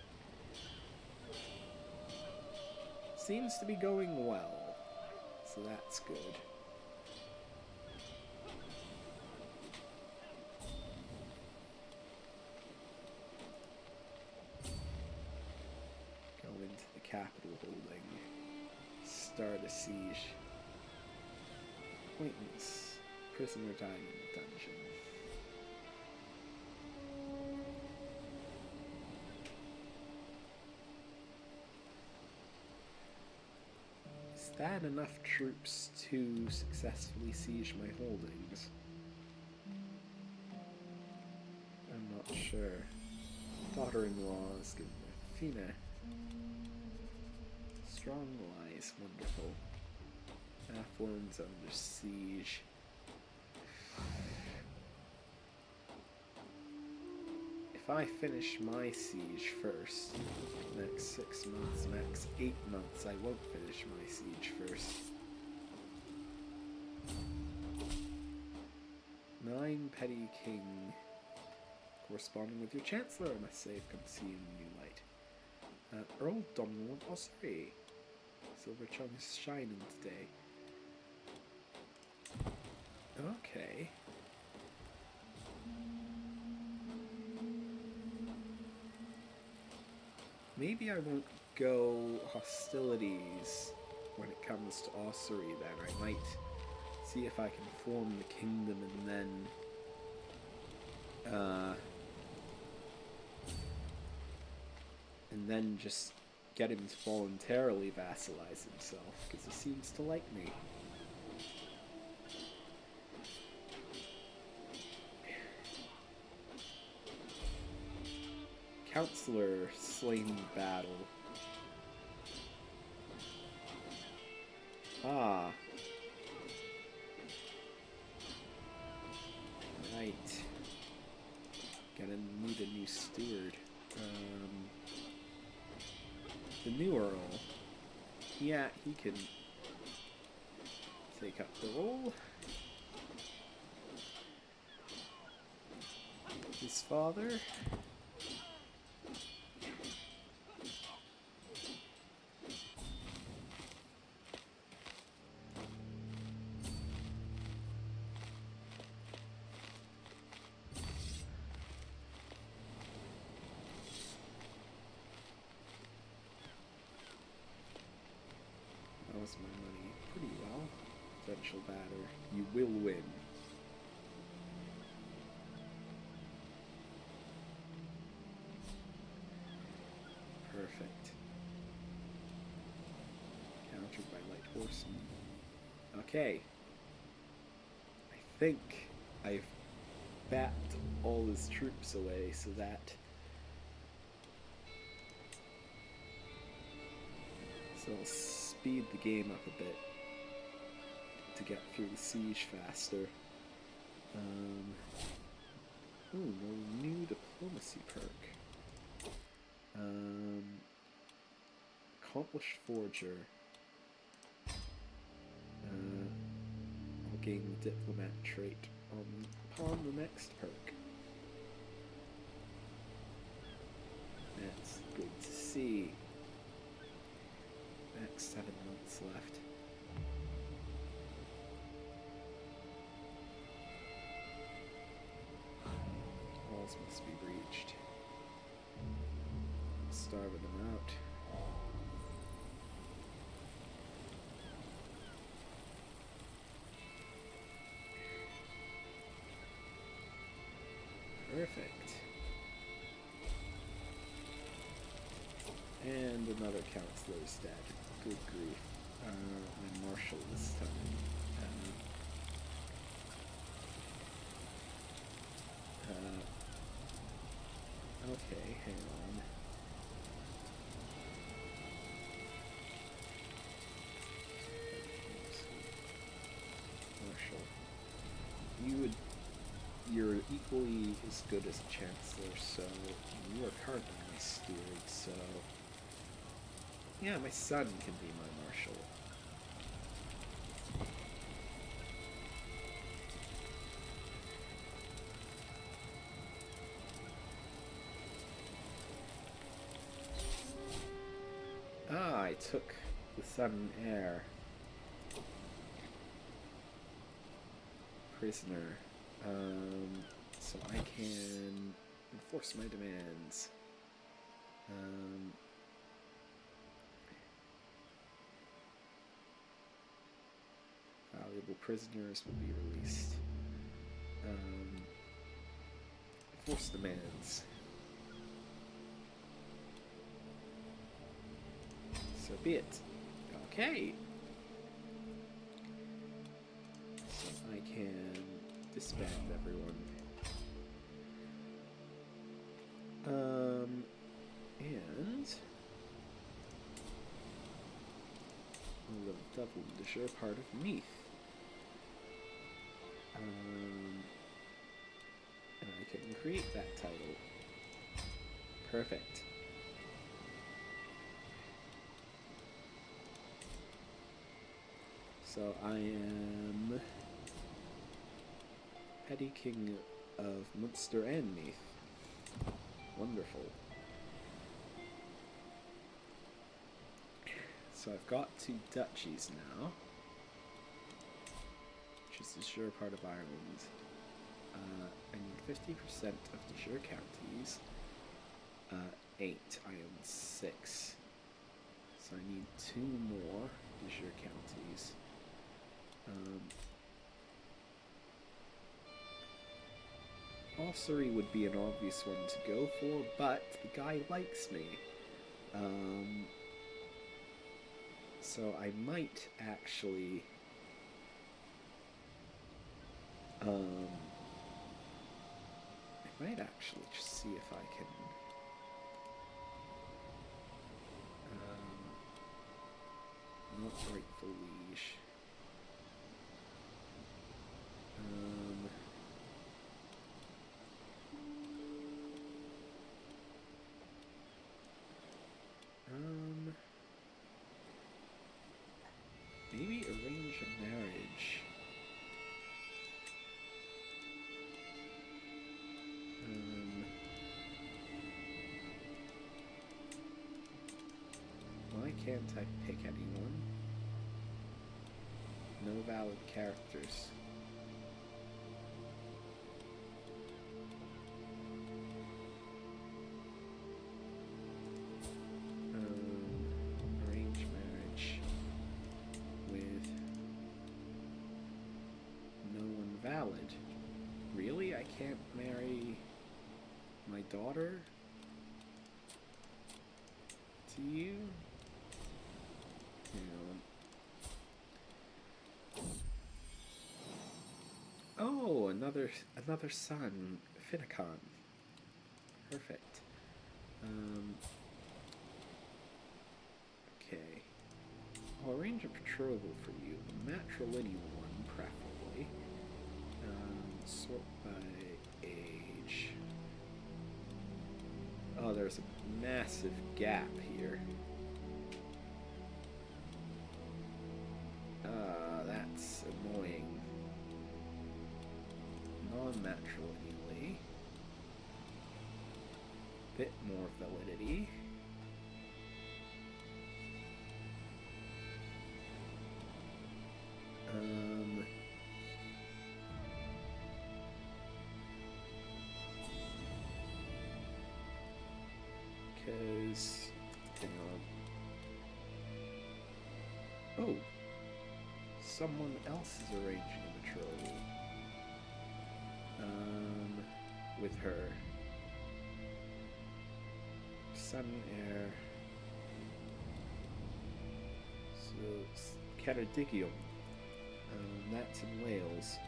[SPEAKER 1] seems to be going well, so that's good. Go into the capital holding. Start a siege. Acquaintance. Prisoner died in the dungeon. Is that enough troops to successfully siege my holdings? I'm not sure. Daughter-in-law is good. Athena. Strong lies, wonderful. Athlon's under siege. if I finish my siege first, next 6 months, max 8 months, I won't finish my siege first. 9 petty king. Corresponding with your chancellor, I must say, I've come to see you in a new light. Earl Dominant Osprey. Silver Chung's shining today. Okay. Maybe I won't go hostilities when it comes to Ossuary then. I might see if I can form the kingdom and then just get him to voluntarily vassalize himself, because he seems to like me. Counselor slain in battle. Ah. Right. Gonna need a new steward. The new Earl. Yeah, he can take up the role. His father. My money pretty well. Potential batter. You will win. Perfect. Countered by light horsemen. Okay. I think I've backed all his troops away so that I'll speed the game up a bit to get through the siege faster. Ooh, no new diplomacy perk. Accomplished forger. I'll gain the diplomat trait upon the next perk. That's good to see. Next 7 months left. Walls must be breached. Starving them out. Perfect. And another counselor's dead. Good grief. My marshal this time. Okay, hang on. Marshal. You're equally as good as a chancellor, so you are currently my steward, so yeah, my son can be my marshal. Ah, I took the son and heir. Prisoner. So I can enforce my demands. Valuable prisoners will be released. Enforce demands. So be it. Okay. So I can disband everyone. And a little double to share part of Meath. And I can create that title. Perfect. So I am Petty King of Munster and Meath. Wonderful. So I've got 2 duchies now, which is the sure part of Ireland. I need 50% of the sure counties. 8. I own 6. So I need 2 more de jure counties. Ossory would be an obvious one to go for, but the guy likes me. So I might actually just see if I can not rightful liege. Maybe arrange a marriage. Why can't I pick anyone? No valid characters. Arrange marriage with no one valid. Really? I can't marry my daughter to you? Oh, another son, Finnegan. Perfect. Okay. I'll arrange a betrothal for you, a matrilineal one, preferably. Sort by age. Oh, there's a massive gap here. That's annoying. Non-matrilineally. Bit more validity. Because, oh, someone else is arranging a betrothal. With her son heir. So Ceredigion. That's in Wales.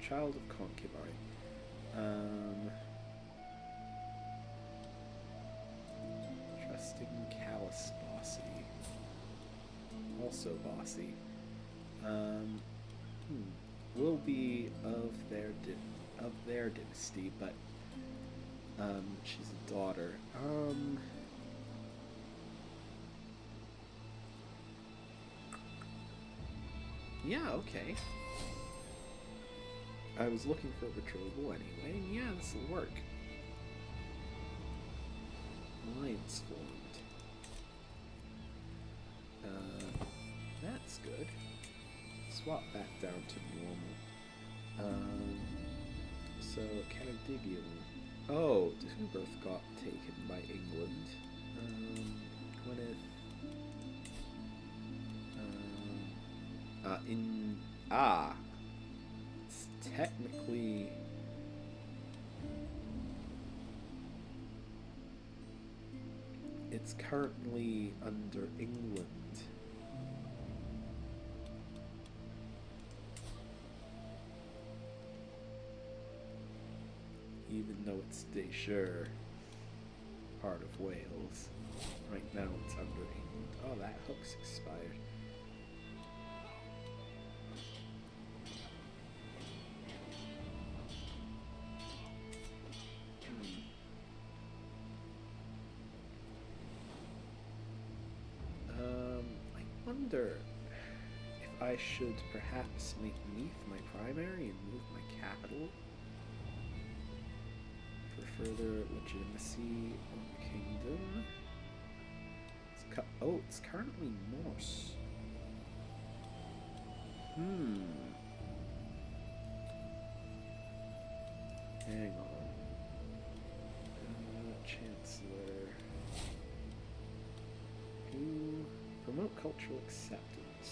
[SPEAKER 1] Child of concubine. Trusting callous bossy. Also bossy. Will be of their dynasty, but she's a daughter. Yeah, okay. I was looking for a betrothal anyway, and yeah, this will work. Alliance formed. That's good. Swap back down to normal. So, Ceredigion. Oh, Deheubarth got taken by England. Gwynedd. It's technically... It's currently under England. Even though it's de jure. part of Wales. Right now it's under England. Oh, that hook's expired. I wonder if I should perhaps make Meath my primary and move my capital for further legitimacy of the kingdom. Oh, it's currently Norse. Hang on. Chancellor. Who? Promote cultural acceptance.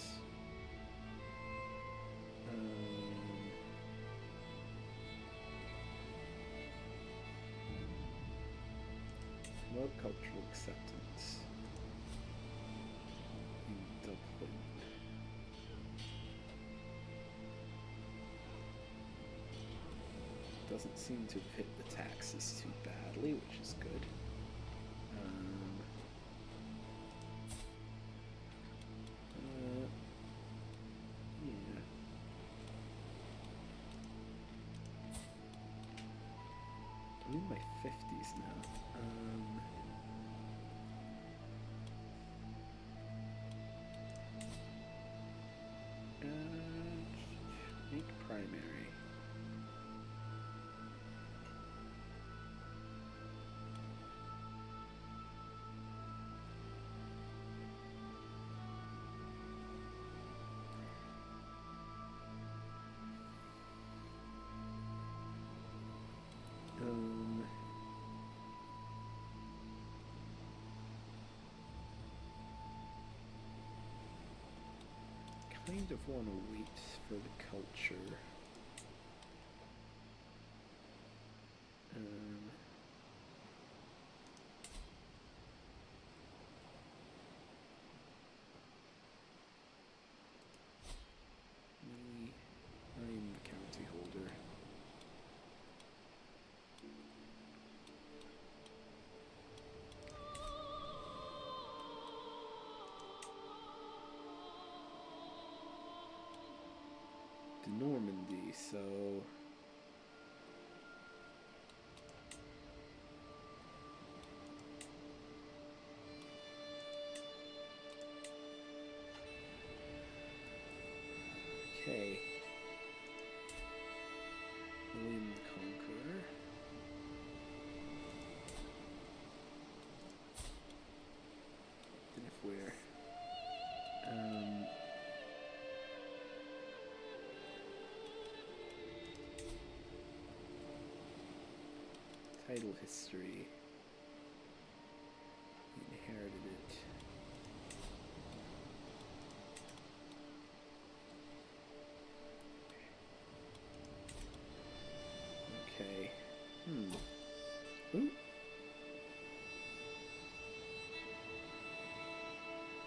[SPEAKER 1] Promote cultural acceptance. In Dublin. Doesn't seem to have hit the taxes too badly, which is good. Yeah. I'm in my 50s now. Make primary. Kind of want to wait for the culture. I'm the county holder. Normandy, so okay. William the Conqueror. Then if we're title history. He inherited it. Okay. Ooh.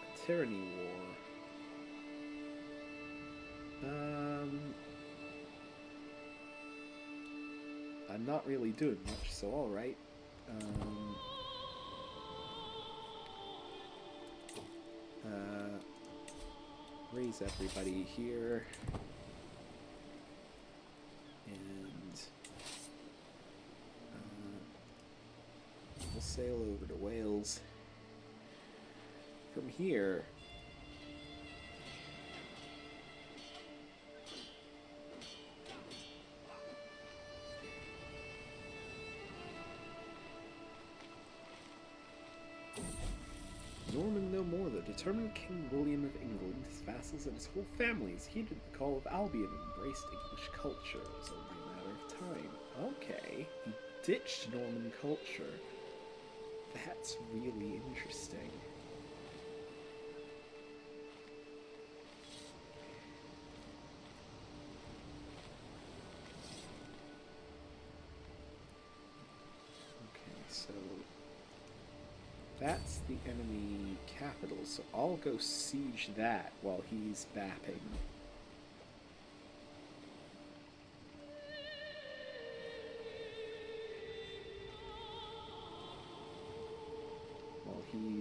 [SPEAKER 1] A tyranny war. I'm not really doing much, so alright. Raise everybody here. And we'll sail over to Wales. From here, Norman no more, the determined King William of England, his vassals and his whole families heeded the call of Albion and embraced English culture. It was only a matter of time. Okay, he ditched Norman culture. That's really interesting. Okay, so that's the enemy capital, so I'll go siege that while he's bapping.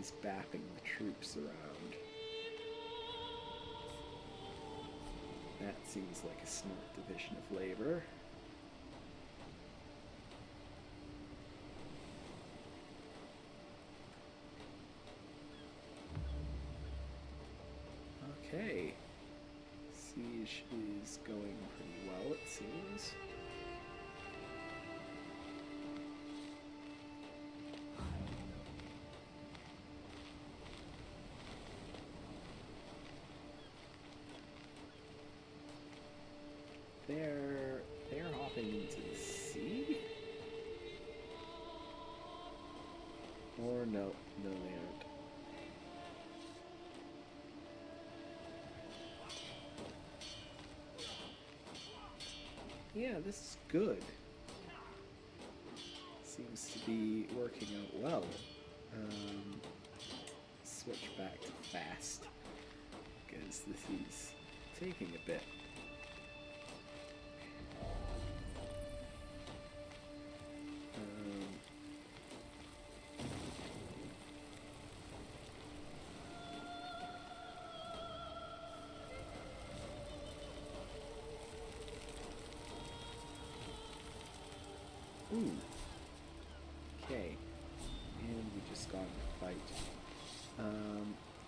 [SPEAKER 1] he's bapping the troops around. That seems like a smart division of labor. Okay. Siege is going pretty well, it seems. They're hopping into the sea? Or no, they aren't. Yeah, this is good. Seems to be working out well. Switch back to fast, because this is taking a bit. Ooh. Okay. And we just got in a fight.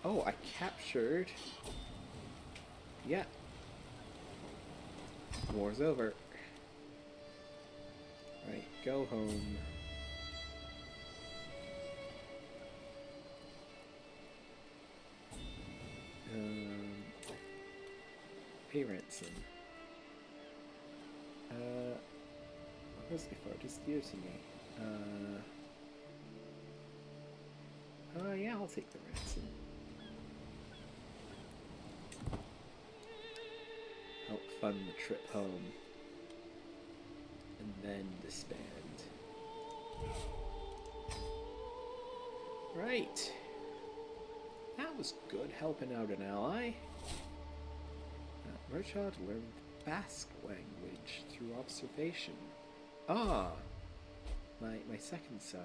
[SPEAKER 1] Oh, I captured... Yeah. War's over. Right, go home. Pay ransom. What was the farthest dear to me? Yeah, I'll take the ransom. Help fund the trip home. And then disband. Right. That was good, helping out an ally. Murchard learned the Basque language through observation. Ah! My second son.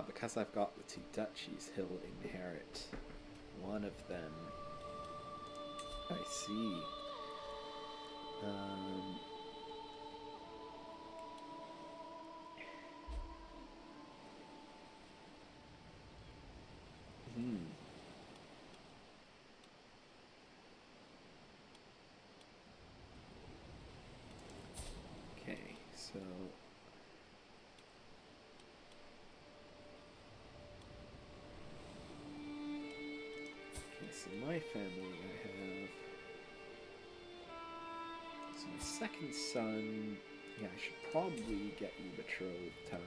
[SPEAKER 1] Because I've got the two duchies, he'll inherit one of them. I see. Okay, so... So my family, I have... So my second son... Yeah, I should probably get you betrothed, huh?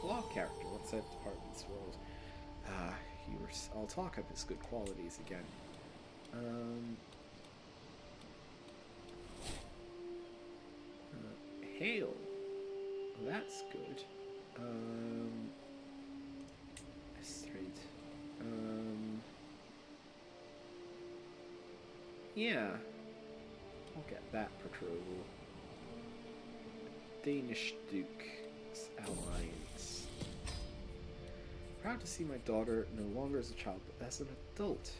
[SPEAKER 1] Flawed character. What's that department's world? I'll talk up his good qualities again. Hail. That's good. Straight. Yeah. I'll get that betrothal. Danish Duke's alliance. Proud to see my daughter no longer as a child, but as an adult.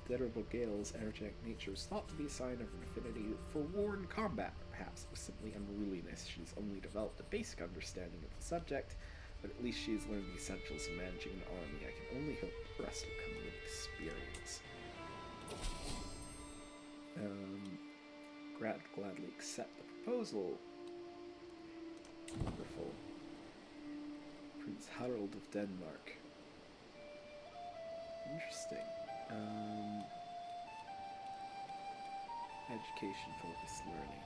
[SPEAKER 1] Venerable Gale's energetic nature was thought to be a sign of an affinity for war and combat. Perhaps it was simply unruliness. She's only developed a basic understanding of the subject, but at least she has learned the essentials of managing an army. I can only hope the rest will come with experience. Gladly accept the proposal. Wonderful. Prince Harold of Denmark. Interesting. Education-focused learning.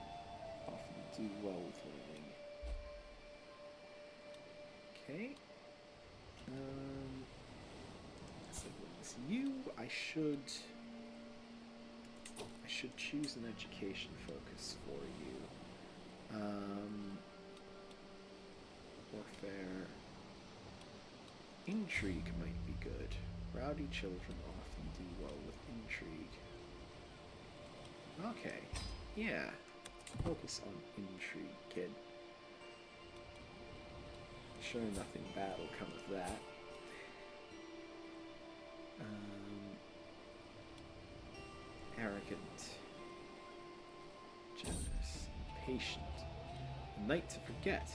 [SPEAKER 1] Often do well with learning. Okay. Siblings. You, I should choose an education focus for you. Warfare. Intrigue might be good. Rowdy children often do well with intrigue. Okay, yeah. Focus on intrigue, kid. Sure, nothing bad will come of that. Arrogant, generous, patient, a night to forget.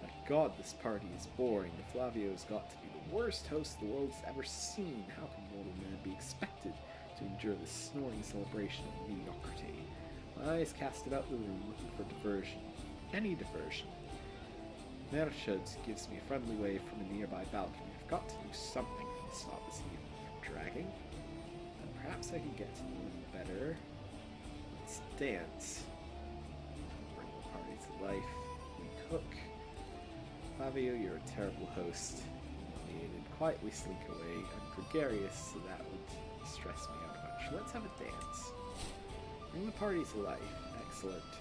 [SPEAKER 1] My God, this party is boring. If Flavio's got to be the worst host the world's ever seen, how can mortal man be expected to endure this snoring celebration of mediocrity? My eyes cast about the room, looking for diversion. Any diversion. Merchad gives me a friendly wave from a nearby balcony. I've got to do something to stop this evening from dragging. Perhaps I can get to know him better. Let's dance. Bring the party to life. We cook. Flavio, you're a terrible host. Humiliated, quietly slink away. I'm gregarious, so that would stress me out much. Let's have a dance. Bring the party to life. Excellent.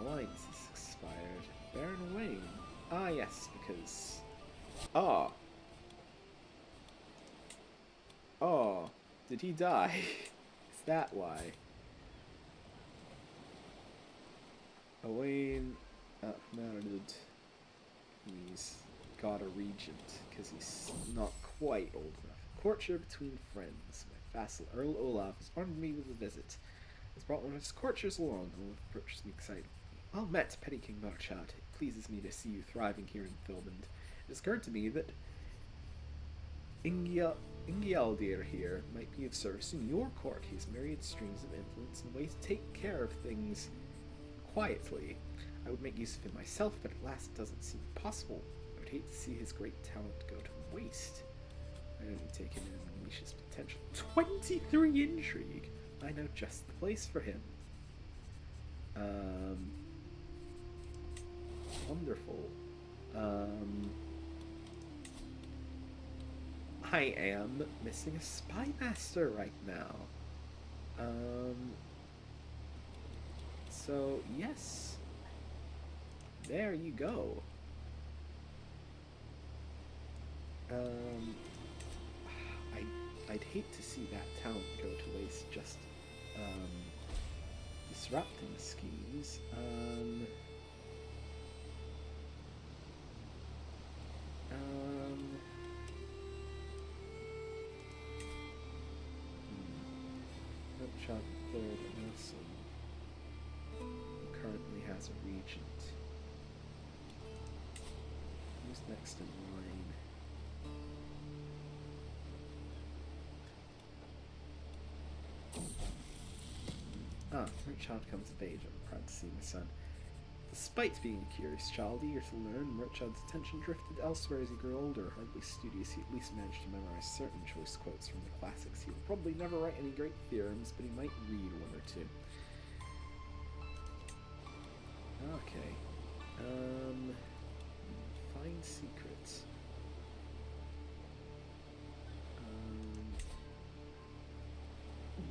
[SPEAKER 1] Alliance is expired. Baron Wayne. Ah, yes, because... Ah! Oh, did he die? Is that why? Owain married. He's got a regent, because he's not quite old enough. Courtship between friends. My vassal Earl Olaf has honored me with a visit. Has brought one of his courtiers along, who have approached me excited. Well met, Petty King Marchad. It pleases me to see you thriving here in Thilmond. It has occurred to me that Ingialdir here might be of service in your court. He has myriad streams of influence and ways to take care of things quietly. I would make use of him myself, but at last it doesn't seem possible. I would hate to see his great talent go to waste. I only take him in and unleash his potential. 23 intrigue! I know just the place for him. Wonderful. I am missing a spy master right now. So, yes. There you go. I'd hate to see that talent go to waste just, disrupting schemes. Shot third Nelson, who currently has a regent. Who's next in line? Merchant comes of age. I'm proud to see my son. Despite being a curious child, eager to learn, Merchant's attention drifted elsewhere as he grew older. Hardly studious, he at least managed to memorize certain choice quotes from the classics. He would probably never write any great theorems, but he might read one or two. Okay. Find secrets.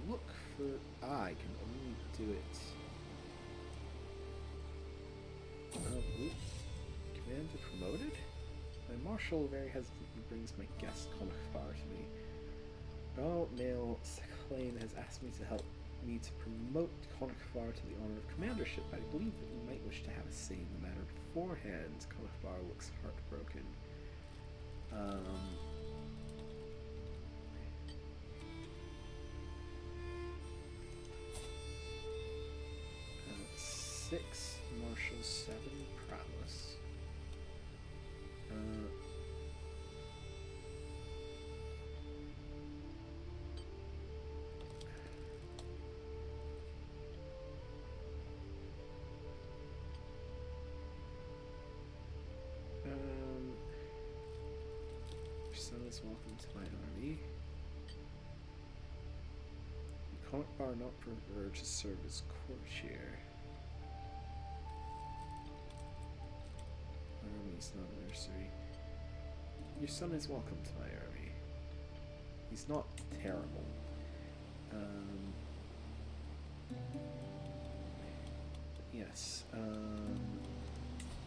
[SPEAKER 1] Look for... I can only do it... Commander promoted? My marshal very hesitantly brings my guest Conachbar to me. Oh, Male CKIII has asked me to help me to promote Conachbar to the honor of commandership. I believe that you might wish to have a say in the matter beforehand. Conachbar looks heartbroken. 6, Marshal 7, Prowess. Your son is welcome to my army. Conachbar not prefer to serve as courtier. Army's not a nursery. Your son is welcome to my army. He's not terrible. Yes.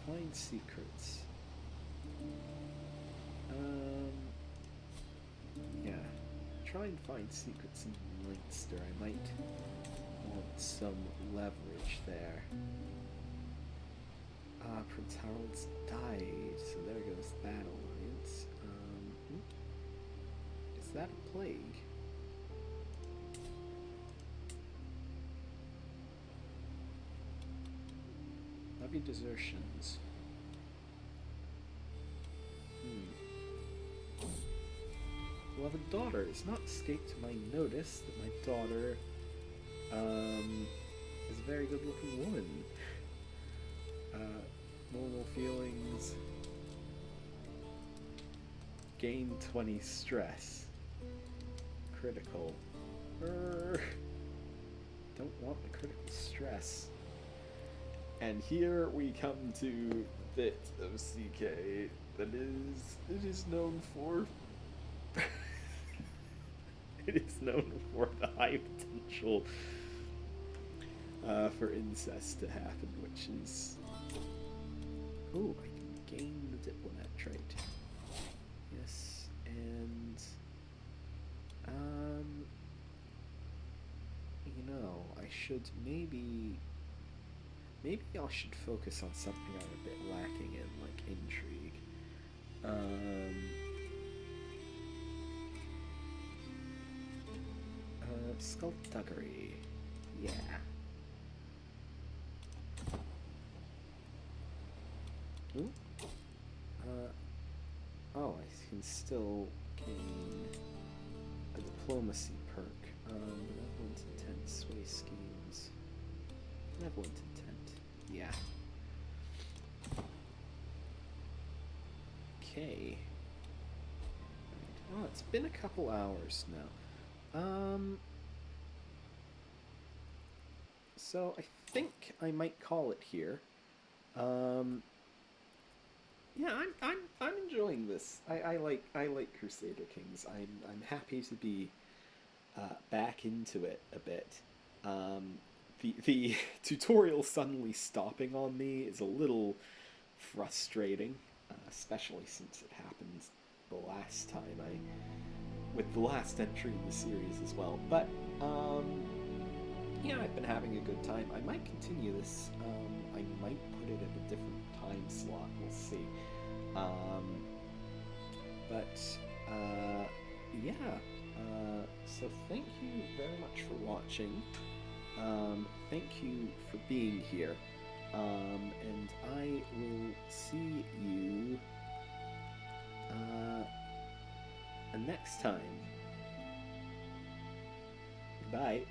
[SPEAKER 1] Find secrets. try and find secrets in Leinster. I might want some leverage there. Prince Harold's died, so there goes that alliance. Is that a plague? Levy desertions. Well, the daughter. It's not escaped my notice that my daughter is a very good-looking woman. Normal feelings. Gain 20 stress. Critical. Don't want the critical stress. And here we come to the bit of CK that it is known for. It is known for the high potential for incest to happen, which is... Oh, I can gain the diplomat trait. Yes, and... you know, I should maybe I should focus on something I'm a bit lacking in, like intrigue. Skullduggery. Yeah. Ooh. Oh, I can still gain a diplomacy perk. Benevolent intent, sway schemes. Benevolent intent. Yeah. Okay. Oh, it's been a couple hours now. So I think I might call it here. Yeah, I'm enjoying this. I like Crusader Kings. I'm happy to be back into it a bit. The tutorial suddenly stopping on me is a little frustrating, especially since it happened the last time with the last entry in the series as well. But yeah, I've been having a good time. I might continue this. I might put it at a different time slot. We'll see. Yeah. So thank you very much for watching. Thank you for being here. And I will see you next time. Bye.